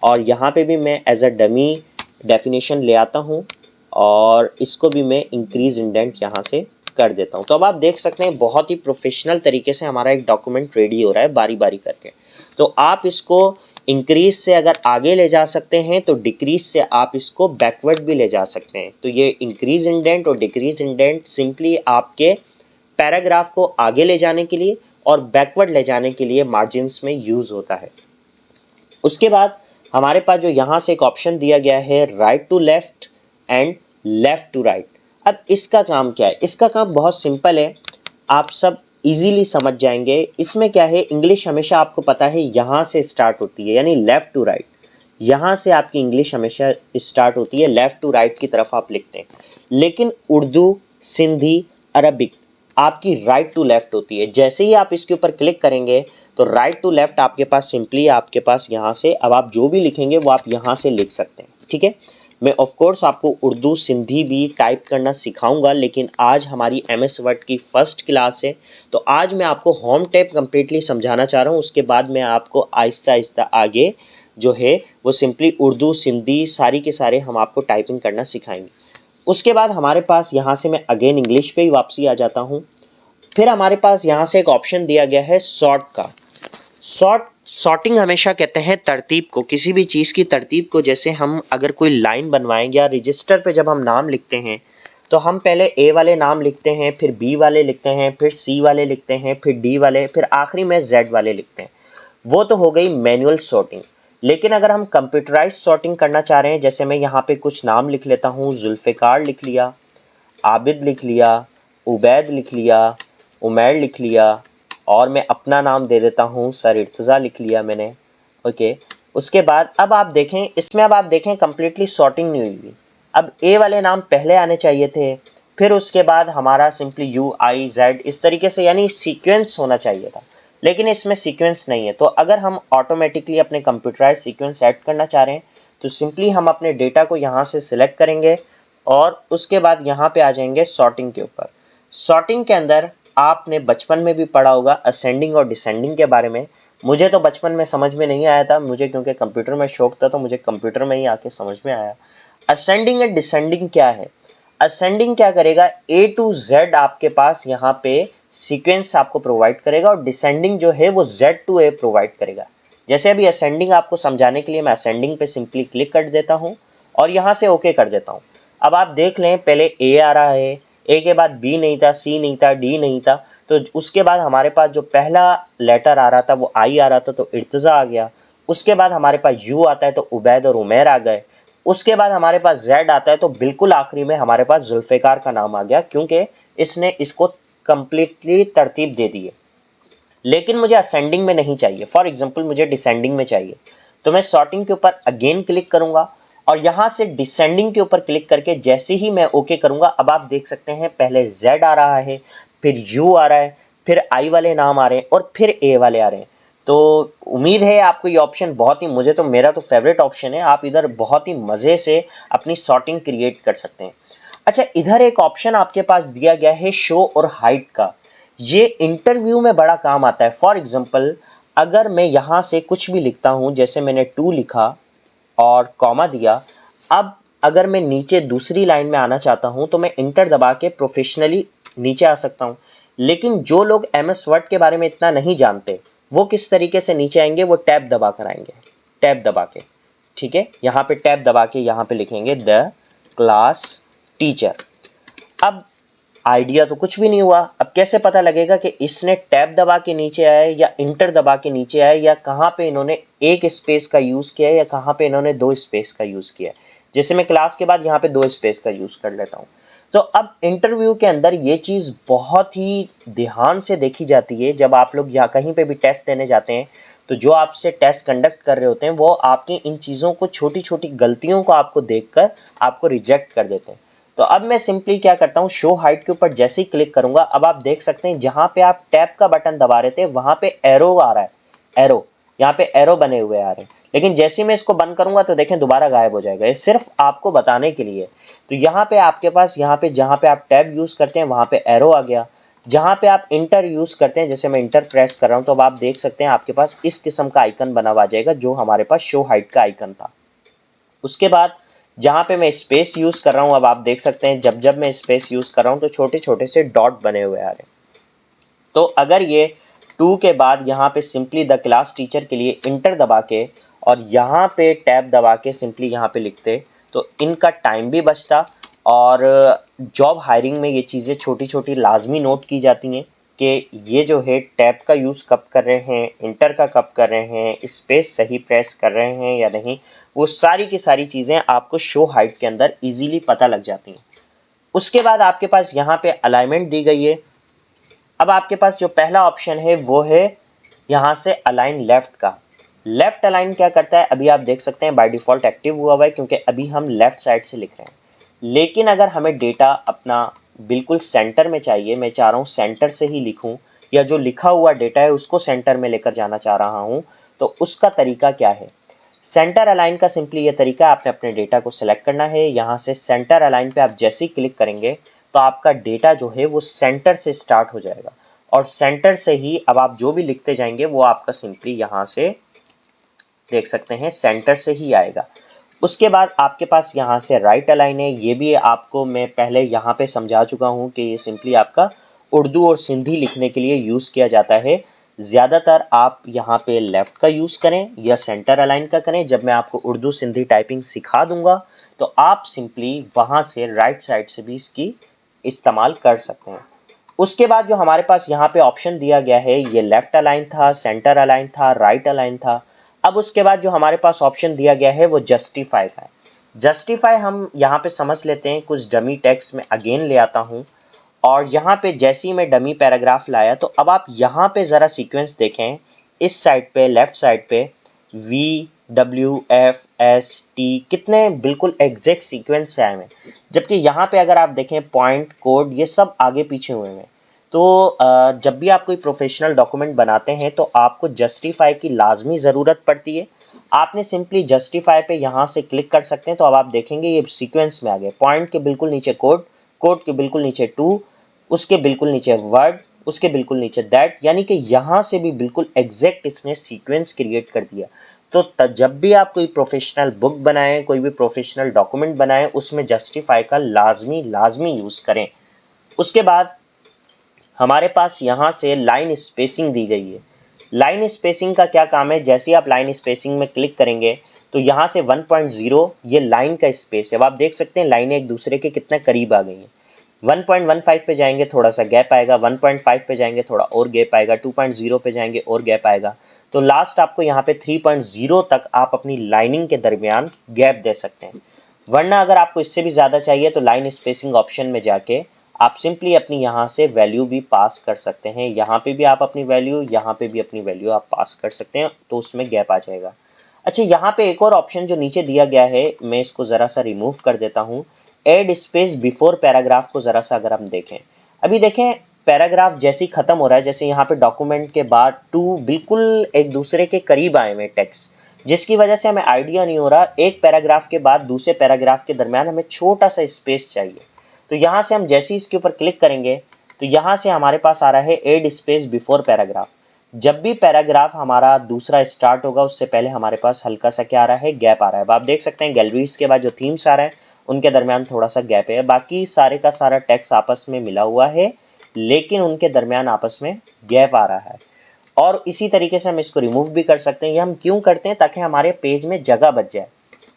Speaker 2: और यहाँ पे भी मैं एज अ डमी डेफिनेशन ले आता हूँ और इसको भी मैं इंक्रीज इंडेंट यहाँ से कर देता हूँ। तो अब आप देख सकते हैं बहुत ही प्रोफेशनल तरीके से हमारा एक डॉक्यूमेंट रेडी हो रहा है बारी बारी करके। तो आप इसको इंक्रीज से अगर आगे ले जा सकते हैं तो डिक्रीज से आप इसको बैकवर्ड भी ले जा सकते हैं। तो ये इंक्रीज इंडेंट और डिक्रीज इंडेंट सिंपली आपके पैराग्राफ को आगे ले जाने के लिए और बैकवर्ड ले जाने के लिए मार्जिन्स में यूज़ होता है। उसके बाद हमारे पास जो यहाँ से एक ऑप्शन दिया गया है right to left and left to right. अब इसका काम क्या है? इसका काम बहुत सिंपल है, आप सब इजीली समझ जाएंगे। इसमें क्या है, इंग्लिश हमेशा आपको पता है यहाँ से स्टार्ट होती है, यानी लेफ्ट टू राइट। यहाँ से आपकी इंग्लिश हमेशा स्टार्ट होती है, लेफ्ट टू राइट की तरफ आप लिखते हैं। लेकिन उर्दू, सिंधी, अरबिक आपकी राइट टू लेफ्ट होती है। जैसे ही आप इसके ऊपर क्लिक करेंगे तो राइट टू लेफ्ट आपके पास सिंपली आपके पास यहाँ से अब आप जो भी लिखेंगे वो आप यहाँ से लिख सकते हैं। ठीक है, मैं ऑफ कोर्स आपको उर्दू सिंधी भी टाइप करना सिखाऊंगा, लेकिन आज हमारी एमएस वर्ड की फर्स्ट क्लास है, तो आज मैं आपको होम टैब कंप्लीटली समझाना चाह रहा हूँ। उसके बाद मैं आपको आहिस्ता आहिस्ता आगे जो है वो सिंपली उर्दू सिंधी सारी के सारे हम आपको टाइपिंग करना सिखाएंगे। उसके बाद हमारे पास यहाँ से मैं अगेन इंग्लिश पे ही वापसी आ जाता हूँ। फिर हमारे पास यहाँ से एक ऑप्शन दिया गया है सॉर्ट का। सॉर्टिंग हमेशा कहते हैं तरतीब को, किसी भी चीज़ की तरतीब को। जैसे हम अगर कोई लाइन बनवाएं या रजिस्टर पे जब हम नाम लिखते हैं तो हम पहले ए वाले नाम लिखते हैं, फिर बी वाले लिखते हैं, फिर सी वाले लिखते हैं, फिर डी वाले, फिर आखिरी में जेड वाले लिखते हैं। वो तो हो गई मैनुअल सॉर्टिंग। लेकिन अगर हम कंप्यूटराइज सॉर्टिंग करना चाह रहे हैं, जैसे मैं यहाँ पे कुछ नाम लिख लेता हूँ, जुल्फ़िकार लिख लिया, आबिद लिख लिया, उबैद लिख लिया, उमैर लिख लिया, और मैं अपना नाम दे देता हूँ सर इर्तज़ा लिख लिया मैंने। ओके, उसके बाद अब आप देखें इसमें, अब आप देखें कंप्लीटली सॉर्टिंग नहीं हुई। अब ए वाले नाम पहले आने चाहिए थे, फिर उसके बाद हमारा सिंपली यू आई जेड इस तरीके से, यानी सीक्वेंस होना चाहिए था, लेकिन इसमें सीक्वेंस नहीं है। तो अगर हम ऑटोमेटिकली अपने कंप्यूटराइज सीक्वेंस ऐड करना चाह रहे हैं तो सिंपली हम अपने डेटा को यहाँ से सिलेक्ट करेंगे और उसके बाद यहाँ पे आ जाएंगे सॉर्टिंग के ऊपर। सॉर्टिंग के अंदर आपने बचपन में भी पढ़ा होगा असेंडिंग और डिसेंडिंग के बारे में। मुझे तो बचपन में समझ में नहीं आया था, मुझे क्योंकि कंप्यूटर में शौक था तो मुझे कंप्यूटर में ही आके समझ में आया। असेंडिंग एंड डिसेंडिंग क्या है? असेंडिंग क्या करेगा, ए टू जेड आपके पास यहाँ पे सीक्वेंस आपको प्रोवाइड करेगा, और डिसेंडिंग जो है वो जेड टू ए प्रोवाइड करेगा। जैसे अभी असेंडिंग आपको समझाने के लिए मैं असेंडिंग पे सिंपली क्लिक कर देता हूँ और यहाँ से ओके कर देता हूँ। अब आप देख लें, पहले ए आ रहा है, ए के बाद बी नहीं था, सी नहीं था, डी नहीं था, तो उसके बाद हमारे पास जो पहला लेटर आ रहा था वो आई आ रहा था, तो इर्तज़ा आ गया। उसके बाद हमारे पास यू आता है तो उबैद और उमैर आ गए। उसके बाद हमारे पास जेड आता है तो बिल्कुल आखिरी में हमारे पास जुल्फ़िकार का नाम आ गया, क्योंकि इसने इसको कंप्लीटली तरतीब दे दी है। लेकिन मुझे असेंडिंग में नहीं चाहिए, फॉर एग्जांपल मुझे डिसेंडिंग में चाहिए, तो मैं सॉर्टिंग के ऊपर अगेन क्लिक करूंगा और यहाँ से डिसेंडिंग के ऊपर क्लिक करके जैसे ही मैं ओके करूंगा, अब आप देख सकते हैं पहले जेड आ रहा है, फिर यू आ रहा है, फिर आई वाले नाम आ रहे हैं और फिर ए वाले आ रहे हैं। तो उम्मीद है आपको ये ऑप्शन बहुत ही, मुझे तो मेरा तो फेवरेट ऑप्शन है। आप इधर बहुत ही मज़े से अपनी सॉर्टिंग क्रिएट कर सकते हैं। अच्छा, इधर एक ऑप्शन आपके पास दिया गया है शो और हाइड का। ये इंटरव्यू में बड़ा काम आता है। फॉर एग्जांपल अगर मैं यहाँ से कुछ भी लिखता हूँ, जैसे मैंने टू लिखा और कॉमा दिया, अब अगर मैं नीचे दूसरी लाइन में आना चाहता हूँ तो मैं इंटर दबा के प्रोफेशनली नीचे आ सकता हूँ। लेकिन जो लोग एमएस वर्ड के बारे में इतना नहीं जानते वो किस तरीके से नीचे आएंगे, वो टैब दबा कर आएंगे, टैब दबा के। ठीक है, यहाँ पे टैब दबा के यहाँ पे लिखेंगे द क्लास टीचर। अब आइडिया तो कुछ भी नहीं हुआ। अब कैसे पता लगेगा कि इसने टैब दबा के नीचे आया है या इंटर दबा के नीचे आया है, या कहाँ पे इन्होंने एक स्पेस का यूज़ किया है या कहाँ पे इन्होंने दो स्पेस का यूज़ किया है। जैसे मैं क्लास के बाद यहाँ पे दो स्पेस का यूज़ कर लेता हूँ। तो अब इंटरव्यू के अंदर ये चीज़ बहुत ही ध्यान से देखी जाती है। जब आप लोग या कहीं पे भी टेस्ट देने जाते हैं तो जो आपसे टेस्ट कंडक्ट कर रहे होते हैं वो आपकी इन चीज़ों को, छोटी छोटी गलतियों को आपको देखकर आपको रिजेक्ट कर देते हैं। तो अब मैं सिंपली क्या करता हूँ, शो हाइट के ऊपर जैसे ही क्लिक करूंगा, अब आप देख सकते हैं जहां पे आप टैब का बटन दबा रहे थे वहां पे एरो आ रहा है, एरो, यहाँ पे एरो बने हुए आ रहे हैं। लेकिन जैसे ही मैं इसको बंद करूंगा तो देखें दोबारा गायब हो जाएगा। ये सिर्फ आपको बताने के लिए। तो यहाँ पे आपके पास, यहाँ पे जहाँ पे आप टैब यूज करते हैं वहां पे एरो आ गया। जहाँ पे आप इंटर यूज करते हैं, जैसे मैं इंटर प्रेस कर रहा हूँ, तो अब आप देख सकते हैं आपके पास इस किस्म का आइकन बना हुआ आ जाएगा जो हमारे पास शो हाइट का आइकन था। उसके बाद जहाँ पे मैं स्पेस यूज़ कर रहा हूँ, अब आप देख सकते हैं जब जब मैं स्पेस यूज़ कर रहा हूँ तो छोटे छोटे से डॉट बने हुए आ रहे हैं। तो अगर ये टू के बाद यहाँ पे सिंपली द क्लास टीचर के लिए इंटर दबा के और यहाँ पे टैब दबा के सिंपली यहाँ पे लिखते तो इनका टाइम भी बचता। और जॉब हायरिंग में ये चीज़ें छोटी छोटी लाजमी नोट की जाती हैं कि ये जो है टैब का यूज़ कब कर रहे हैं, इंटर का कब कर रहे हैं, स्पेस सही प्रेस कर रहे हैं या नहीं, वो सारी की सारी चीज़ें आपको शो हाइट के अंदर इजीली पता लग जाती हैं। उसके बाद आपके पास यहाँ पे अलाइनमेंट दी गई है। अब आपके पास जो पहला ऑप्शन है वो है यहाँ से अलाइन लेफ्ट का। लेफ्ट अलाइन क्या करता है, अभी आप देख सकते हैं बाय डिफ़ॉल्ट एक्टिव हुआ है क्योंकि अभी हम लेफ्ट साइड से लिख रहे हैं। लेकिन अगर हमें डेटा अपना बिल्कुल सेंटर में चाहिए, मैं चाह रहा हूँ सेंटर से ही लिखूँ या जो लिखा हुआ डेटा है उसको सेंटर में लेकर जाना चाह रहा हूँ, तो उसका तरीका क्या है। सेंटर अलाइन का सिंपली ये तरीका है, आपने अपने डेटा को सिलेक्ट करना है। यहाँ से सेंटर अलाइन पे आप जैसे ही क्लिक करेंगे तो आपका डेटा जो है वो सेंटर से स्टार्ट हो जाएगा और सेंटर से ही अब आप जो भी लिखते जाएंगे वो आपका सिंपली यहाँ से देख सकते हैं सेंटर से ही आएगा। उसके बाद आपके पास यहाँ से राइट अलाइन है, ये भी आपको मैं पहले यहाँ पे समझा चुका हूँ कि ये सिंपली आपका उर्दू और सिंधी लिखने के लिए यूज़ किया जाता है। ज़्यादातर आप यहाँ पे लेफ़्ट का यूज़ करें या सेंटर अलाइन का करें। जब मैं आपको उर्दू सिंधी टाइपिंग सिखा दूंगा तो आप सिंपली वहाँ से राइट साइड से भी इसकी इस्तेमाल कर सकते हैं। उसके बाद जो हमारे पास यहाँ पे ऑप्शन दिया गया है, ये लेफ्ट अलाइन था, सेंटर अलाइन था, राइट अलाइन था। अब उसके बाद जो हमारे पास ऑप्शन दिया गया है वो जस्टिफाई का है। जस्टिफाई हम यहाँ पे समझ लेते हैं, कुछ डमी टेक्स्ट में अगेन ले आता हूँ और यहाँ पे जैसे ही मैं डमी पैराग्राफ लाया तो अब आप यहाँ पे ज़रा सीक्वेंस देखें, इस साइड पे लेफ्ट साइड पे VWFST कितने बिल्कुल एग्जैक्ट सीक्वेंस से आए हैं, जबकि यहाँ पे अगर आप देखें पॉइंट कोड ये सब आगे पीछे हुए हैं। तो जब भी आप कोई प्रोफेशनल डॉक्यूमेंट बनाते हैं तो आपको जस्टिफाई की लाजमी ज़रूरत पड़ती है। आपने सिंपली जस्टिफाई पे यहाँ से क्लिक कर सकते हैं तो अब आप देखेंगे ये सीक्वेंस में आ गए। पॉइंट के बिल्कुल नीचे कोड, कोड के बिल्कुल नीचे टू, उसके बिल्कुल नीचे वर्ड, उसके बिल्कुल नीचे दैट, यानी कि यहाँ से भी बिल्कुल एग्जैक्ट इसने सीक्वेंस क्रिएट कर दिया। तो जब भी आप कोई प्रोफेशनल बुक बनाएं, कोई भी प्रोफेशनल डॉक्यूमेंट बनाएं, उसमें जस्टिफाई का लाजमी यूज़ करें। उसके बाद हमारे पास यहाँ से लाइन स्पेसिंग दी गई है। लाइन स्पेसिंग का क्या काम है, जैसे ही आप लाइन स्पेसिंग में क्लिक करेंगे तो यहाँ से 1.0 ये लाइन का स्पेस है। अब आप देख सकते हैं लाइनें एक दूसरे के कितने करीब आ गई हैं। 1.15 पे जाएंगे थोड़ा सा गैप आएगा, 1.5 पे जाएंगे थोड़ा और गैप आएगा, 2.0 पे जाएंगे और गैप आएगा। तो लास्ट आपको यहाँ पे 3.0 तक आप अपनी लाइनिंग के दरमियान गैप दे सकते हैं। वरना अगर आपको इससे भी ज़्यादा चाहिए तो लाइन स्पेसिंग ऑप्शन में जाके आप सिंपली अपनी यहाँ से वैल्यू भी पास कर सकते हैं। यहाँ पे भी आप अपनी वैल्यू, यहाँ पे भी अपनी वैल्यू आप पास कर सकते हैं, तो उसमें गैप आ जाएगा। अच्छा, यहाँ पे एक और ऑप्शन जो नीचे दिया गया है, मैं इसको ज़रा सा रिमूव कर देता हूँ। एड स्पेस बिफोर पैराग्राफ को ज़रा सा अगर हम देखें, अभी देखें पैराग्राफ जैसे ही ख़त्म हो रहा है, जैसे यहाँ पे डॉक्यूमेंट के बाद टू बिल्कुल एक दूसरे के करीब आए हुए टेक्स्ट, जिसकी वजह से हमें आइडिया नहीं हो रहा एक पैराग्राफ के बाद दूसरे पैराग्राफ के दरमियान हमें छोटा सा स्पेस चाहिए। तो यहाँ से हम जैसे ही इसके ऊपर क्लिक करेंगे तो यहाँ से हमारे पास आ रहा है एड स्पेस बिफोर पैराग्राफ। जब भी पैराग्राफ हमारा दूसरा स्टार्ट होगा उससे पहले हमारे पास हल्का सा क्या आ रहा है, गैप आ रहा है। अब आप देख सकते हैं गैलरीज के बाद जो थीम्स आ रहा है उनके दरमियान थोड़ा सा गैप है, बाकी सारे का सारा टेक्स्ट आपस में मिला हुआ है लेकिन उनके दरमियान आपस में गैप आ रहा है। और इसी तरीके से हम इसको रिमूव भी कर सकते हैं। ये हम क्यों करते हैं, ताकि हमारे पेज में जगह बच जाए।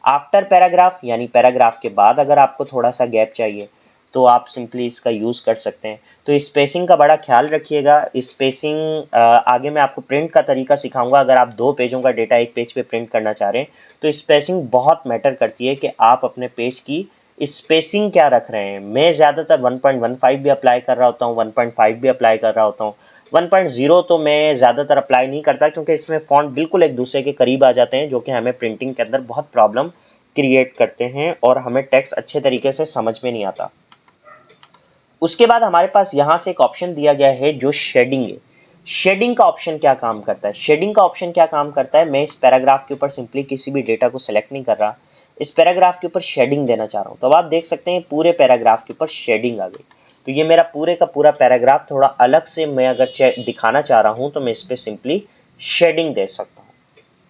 Speaker 2: आफ्टर पैराग्राफ यानी पैराग्राफ के बाद अगर आपको थोड़ा सा गैप चाहिए तो आप सिंपली इसका यूज़ कर सकते हैं। तो स्पेसिंग का बड़ा ख्याल रखिएगा। स्पेसिंग आगे मैं आपको प्रिंट का तरीका सिखाऊंगा। अगर आप 2 पेजों का डेटा एक पेज पे प्रिंट करना चाह रहे हैं तो स्पेसिंग बहुत मैटर करती है कि आप अपने पेज की स्पेसिंग क्या रख रहे हैं। मैं ज़्यादातर 1.15 भी अप्लाई कर रहा होता हूँ, 1.5 भी अप्लाई कर रहा होता हूँ। 1.0 तो मैं ज़्यादातर अप्लाई नहीं करता क्योंकि इसमें फ़ॉन्ट बिल्कुल एक दूसरे के करीब आ जाते हैं, जो कि हमें प्रिंटिंग के अंदर बहुत प्रॉब्लम क्रिएट करते हैं और हमें टेक्स्ट अच्छे तरीके से समझ में नहीं आता। उसके बाद हमारे पास यहाँ से एक ऑप्शन दिया गया है जो शेडिंग है। शेडिंग का ऑप्शन क्या काम करता है, शेडिंग का ऑप्शन क्या काम करता है, मैं इस पैराग्राफ के ऊपर सिंपली किसी भी डेटा को सेलेक्ट नहीं कर रहा, इस पैराग्राफ के ऊपर शेडिंग देना चाह रहा हूँ। तो अब आप देख सकते हैं पूरे पैराग्राफ के ऊपर शेडिंग आ गई। तो ये मेरा पूरे का पूरा पैराग्राफ थोड़ा अलग से मैं अगर दिखाना चाह रहा हूँ तो मैं इस पर सिंपली शेडिंग दे सकता हूँ।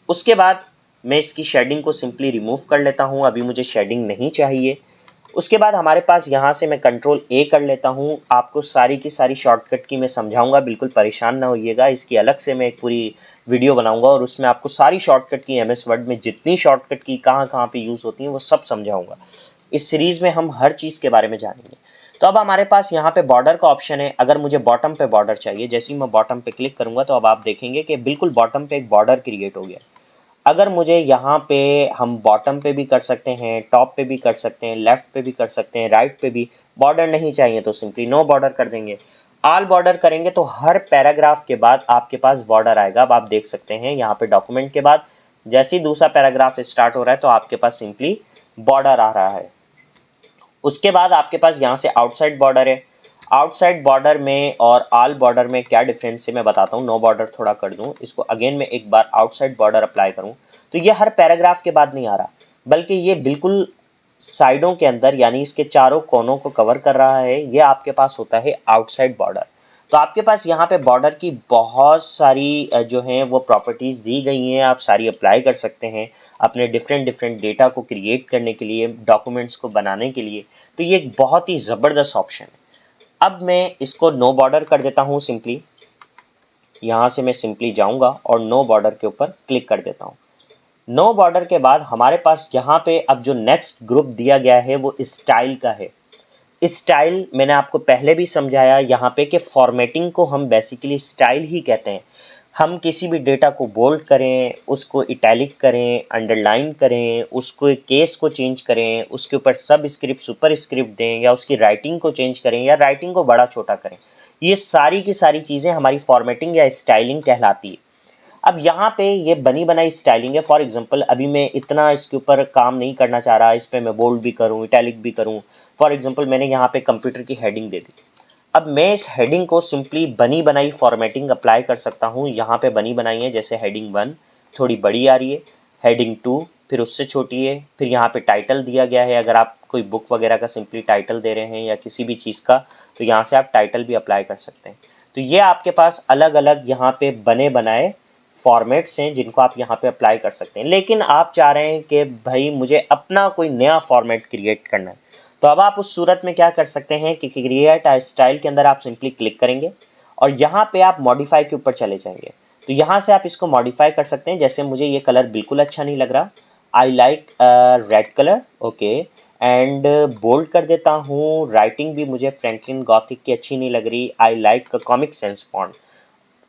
Speaker 2: उसके बाद मैं इसकी शेडिंग को सिंपली रिमूव कर लेता हूँ, अभी मुझे शेडिंग नहीं चाहिए। उसके बाद हमारे पास यहाँ से मैं कंट्रोल ए कर लेता हूँ। आपको सारी की सारी शॉर्टकट की मैं समझाऊंगा, बिल्कुल परेशान ना होइएगा। इसकी अलग से मैं एक पूरी वीडियो बनाऊंगा और उसमें आपको सारी शॉर्टकट की MS वर्ड में जितनी शॉर्टकट की कहाँ कहाँ पे यूज़ होती हैं वो सब समझाऊंगा। इस सीरीज़ में हम हर चीज़ के बारे में जानेंगे। तो अब हमारे पास यहाँ पे बॉर्डर का ऑप्शन है। अगर मुझे बॉटम पे बॉर्डर चाहिए, जैसे ही मैं बॉटम पे क्लिक करूंगा तो अब आप देखेंगे कि बिल्कुल बॉटम पे एक बॉर्डर क्रिएट हो गया। अगर मुझे यहाँ पे हम बॉटम पे भी कर सकते हैं, टॉप पे भी कर सकते हैं, लेफ्ट पे भी कर सकते हैं, राइट पे भी। बॉर्डर नहीं चाहिए तो सिंपली नो बॉर्डर कर देंगे। ऑल बॉर्डर करेंगे तो हर पैराग्राफ के बाद आपके पास बॉर्डर आएगा। अब आप देख सकते हैं यहाँ पे डॉक्यूमेंट के बाद जैसे ही दूसरा पैराग्राफ स्टार्ट हो रहा है तो आपके पास सिंपली बॉर्डर आ रहा है। उसके बाद आपके पास यहाँ से आउटसाइड बॉर्डर है। आउटसाइड बॉर्डर में और ऑल बॉर्डर में क्या डिफरेंस है मैं बताता हूँ। नो बॉर्डर थोड़ा कर दूँ इसको, अगेन मैं एक बार आउटसाइड बॉर्डर अप्लाई करूँ तो ये हर पैराग्राफ के बाद नहीं आ रहा, बल्कि ये बिल्कुल साइडों के अंदर यानी इसके चारों कोनों को कवर कर रहा है। ये आपके पास होता है आउटसाइड बॉर्डर। तो आपके पास यहाँ पे बॉर्डर की बहुत सारी जो हैं वो प्रॉपर्टीज़ दी गई हैं, आप सारी अप्लाई कर सकते हैं अपने डिफरेंट डेटा को क्रिएट करने के लिए, डॉक्यूमेंट्स को बनाने के लिए। तो ये एक बहुत ही ज़बरदस्त ऑप्शन है। अब मैं इसको नो बॉर्डर कर देता हूँ सिंपली। यहाँ से मैं सिंपली जाऊँगा और नो बॉर्डर के ऊपर क्लिक कर देता हूँ। नो बॉर्डर के बाद हमारे पास यहाँ पे अब जो नेक्स्ट ग्रुप दिया गया है वो स्टाइल का है। स्टाइल मैंने आपको पहले भी समझाया यहाँ पे कि फॉर्मेटिंग को हम बेसिकली स्टाइल ही कहते हैं। हम किसी भी डेटा को बोल्ड करें, उसको इटैलिक करें, अंडरलाइन करें, उसको एक केस को चेंज करें, उसके ऊपर सब स्क्रिप्ट सुपर स्क्रिप्ट दें, या उसकी राइटिंग को चेंज करें, या राइटिंग को बड़ा छोटा करें, ये सारी की सारी चीज़ें हमारी फॉर्मेटिंग या स्टाइलिंग कहलाती है। अब यहाँ पे ये बनी बनाई स्टाइलिंग है। फॉर एग्जांपल अभी मैं इतना इसके ऊपर काम नहीं करना चाह रहा, इस पर मैं बोल्ड भी करूँ, इटैलिक भी करूँ। फॉर एग्जांपल मैंने यहाँ पे कंप्यूटर की हेडिंग दे दी। अब मैं इस हेडिंग को सिंपली बनी बनाई फॉर्मेटिंग अप्लाई कर सकता हूँ। यहाँ पे बनी बनाई है, जैसे हेडिंग 1 थोड़ी बड़ी आ रही है, हेडिंग 2 फिर उससे छोटी है, फिर यहाँ पे टाइटल दिया गया है। अगर आप कोई बुक वगैरह का सिंपली टाइटल दे रहे हैं या किसी भी चीज़ का, तो यहाँ से आप टाइटल भी अप्लाई कर सकते हैं। तो ये आपके पास अलग अलग यहाँ पे बने बनाए फॉर्मेट्स हैं जिनको आप यहाँ पे अप्लाई कर सकते हैं। लेकिन आप चाह रहे हैं कि भाई मुझे अपना कोई नया फॉर्मेट क्रिएट करना है, तो अब आप उस सूरत में क्या कर सकते हैं कि क्रिएट स्टाइल के अंदर आप सिंपली क्लिक करेंगे और यहाँ पे आप मॉडिफाई के ऊपर चले जाएंगे। तो यहाँ से आप इसको मॉडिफाई कर सकते हैं। जैसे मुझे ये कलर बिल्कुल अच्छा नहीं लग रहा, I like red colour, okay, and bold कर देता हूँ। राइटिंग भी मुझे फ्रैंकलिन गॉथिक की अच्छी नहीं लग रही, I like comic sense font.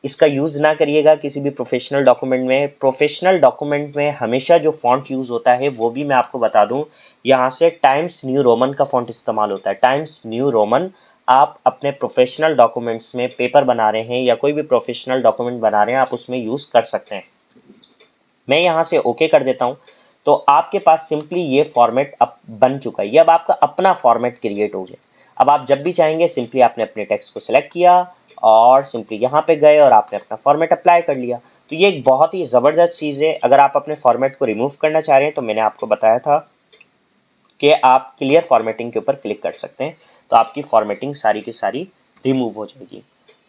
Speaker 2: इसका यूज़ ना करिएगा किसी भी प्रोफेशनल डॉक्यूमेंट में। प्रोफेशनल डॉक्यूमेंट में हमेशा जो फ़ॉन्ट यूज़ होता है वो भी मैं आपको बता दूं, यहाँ से टाइम्स न्यू रोमन का फ़ॉन्ट इस्तेमाल होता है। टाइम्स न्यू रोमन आप अपने प्रोफेशनल डॉक्यूमेंट्स में पेपर बना रहे हैं या कोई भी प्रोफेशनल डॉक्यूमेंट बना रहे हैं, आप उसमें यूज़ कर सकते हैं। मैं यहाँ से ओके कर देता हूँ। तो आपके पास सिंपली ये फॉर्मेट अब बन चुका है। ये अब आपका अपना फॉर्मेट क्रिएट हो गया। अब आप जब भी चाहेंगे सिंपली आपने अपने टेक्स्ट को सिलेक्ट किया और सिंपली यहाँ पे गए और आपने अपना फॉर्मेट अप्लाई कर लिया। तो ये एक बहुत ही ज़बरदस्त चीज़ है। अगर आप अपने फॉर्मेट को रिमूव करना चाह रहे हैं तो मैंने आपको बताया था कि आप क्लियर फॉर्मेटिंग के ऊपर क्लिक कर सकते हैं, तो आपकी फॉर्मेटिंग सारी की सारी रिमूव हो जाएगी।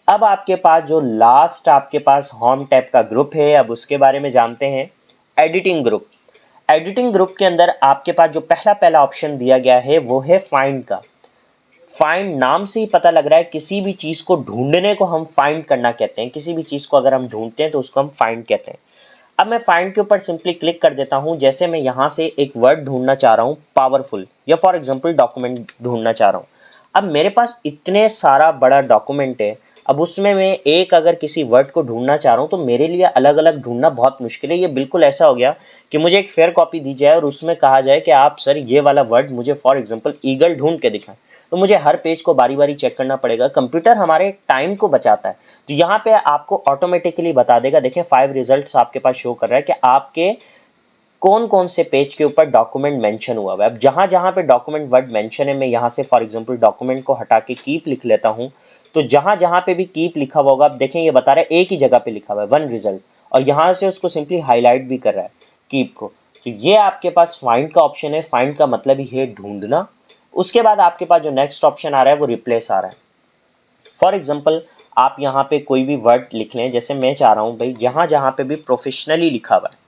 Speaker 2: अब आपके पास जो लास्ट आपके पास होम टैब का ग्रुप है, अब उसके बारे में जानते हैं। Editing group. एडिटिंग ग्रुप के अंदर आपके पास जो पहला ऑप्शन दिया गया है वो है फाइंड का। फाइंड नाम से ही पता लग रहा है किसी भी चीज़ को ढूंढने को हम फाइंड करना कहते हैं। किसी भी चीज़ को अगर हम ढूंढते हैं तो उसको हम फाइंड कहते हैं। अब मैं फाइंड के ऊपर सिंपली क्लिक कर देता हूं। जैसे मैं यहां से एक वर्ड ढूंढना चाह रहा हूं पावरफुल, या फॉर एग्जांपल डॉक्यूमेंट ढूंढना चाह रहा हूं। अब मेरे पास इतने सारा बड़ा डॉक्यूमेंट है, अब उसमें मैं एक अगर किसी वर्ड को ढूंढना चाह रहा हूं तो मेरे लिए अलग अलग ढूंढना बहुत मुश्किल है। ये बिल्कुल ऐसा हो गया कि मुझे एक फेयर कॉपी दी जाए और उसमें कहा जाए कि आप सर ये वाला वर्ड मुझे फॉर एग्जांपल ईगल ढूंढ के दिखाएं, तो मुझे हर पेज को बारी बारी चेक करना पड़ेगा। कंप्यूटर हमारे टाइम को बचाता है, तो यहाँ पे आपको ऑटोमेटिकली बता देगा। देखें 5 रिजल्ट्स आपके पास शो कर रहा है कि आपके कौन कौन से पेज के ऊपर डॉक्यूमेंट मेंशन हुआ है। अब जहां जहां पे डॉक्यूमेंट वर्ड मेंशन है, मैं यहाँ से फॉर एग्जांपल डॉक्यूमेंट को हटा के कीप लिख लेता हूँ। तो जहां जहां पे भी कीप लिखा हुआ होगा, अब देखें ये बता रहा है एक ही जगह पे लिखा हुआ है 1 रिजल्ट, और यहाँ से उसको सिंपली हाईलाइट भी कर रहा है कीप को। तो ये आपके पास फाइंड का ऑप्शन है। फाइंड का मतलब ही है ढूंढना। उसके बाद आपके पास जो नेक्स्ट ऑप्शन आ रहा है वो रिप्लेस आ रहा है। फॉर एग्जाम्पल आप यहाँ पे कोई भी वर्ड लिख लें। जैसे मैं चाह रहा हूँ भाई जहाँ जहाँ पे भी प्रोफेशनली लिखा हुआ है,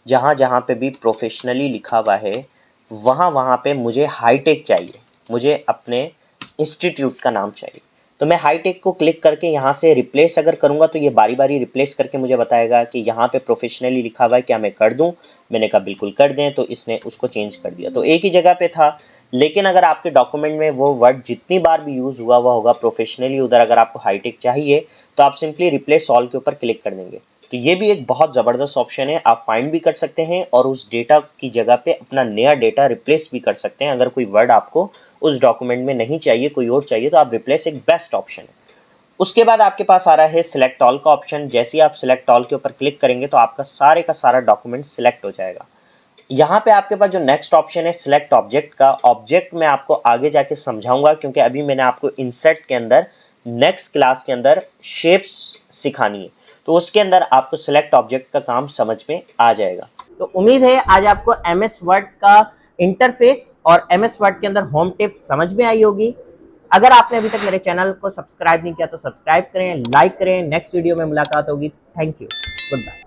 Speaker 2: जहाँ जहाँ पे भी प्रोफेशनली लिखा हुआ है वहाँ वहाँ पे मुझे हाईटेक चाहिए, मुझे अपने इंस्टीट्यूट का नाम चाहिए। तो मैं हाईटेक को क्लिक करके यहाँ से रिप्लेस अगर करूँगा तो ये बारी बारी रिप्लेस करके मुझे बताएगा कि यहाँ पे प्रोफेशनली लिखा हुआ है, क्या मैं कर दूँ। मैंने कहा बिल्कुल कर दें, तो इसने उसको चेंज कर दिया। तो एक ही जगह पे था, लेकिन अगर आपके डॉक्यूमेंट में वो वर्ड जितनी बार भी यूज हुआ हुआ होगा प्रोफेशनली उधर, अगर आपको हाईटेक चाहिए तो आप सिंपली रिप्लेस ऑल के ऊपर क्लिक कर देंगे। तो ये भी एक बहुत ज़बरदस्त ऑप्शन है, आप फाइंड भी कर सकते हैं और उस डेटा की जगह पे अपना नया डेटा रिप्लेस भी कर सकते हैं। अगर कोई वर्ड आपको उस डॉक्यूमेंट में नहीं चाहिए, कोई और चाहिए, तो आप रिप्लेस एक बेस्ट ऑप्शन है। उसके बाद आपके पास आ रहा है सिलेक्ट ऑल का ऑप्शन। जैसे ही आप सिलेक्ट ऑल के ऊपर क्लिक करेंगे तो आपका सारे का सारा डॉक्यूमेंट सिलेक्ट हो जाएगा। यहाँ पे आपके पास जो नेक्स्ट ऑप्शन है सिलेक्ट ऑब्जेक्ट का, ऑब्जेक्ट मैं आपको आगे जाके समझाऊंगा, क्योंकि अभी मैंने आपको इंसर्ट के अंदर नेक्स्ट क्लास के अंदर शेप्स सिखानी है, तो उसके अंदर आपको सिलेक्ट ऑब्जेक्ट का काम समझ में आ जाएगा।
Speaker 1: तो उम्मीद है आज आपको एमएस वर्ड का इंटरफेस और एमएस वर्ड के अंदर होम टिप समझ में आई होगी। अगर आपने अभी तक मेरे चैनल को सब्सक्राइब नहीं किया तो सब्सक्राइब करें, लाइक करें। नेक्स्ट वीडियो में मुलाकात होगी। Thank you, good bye.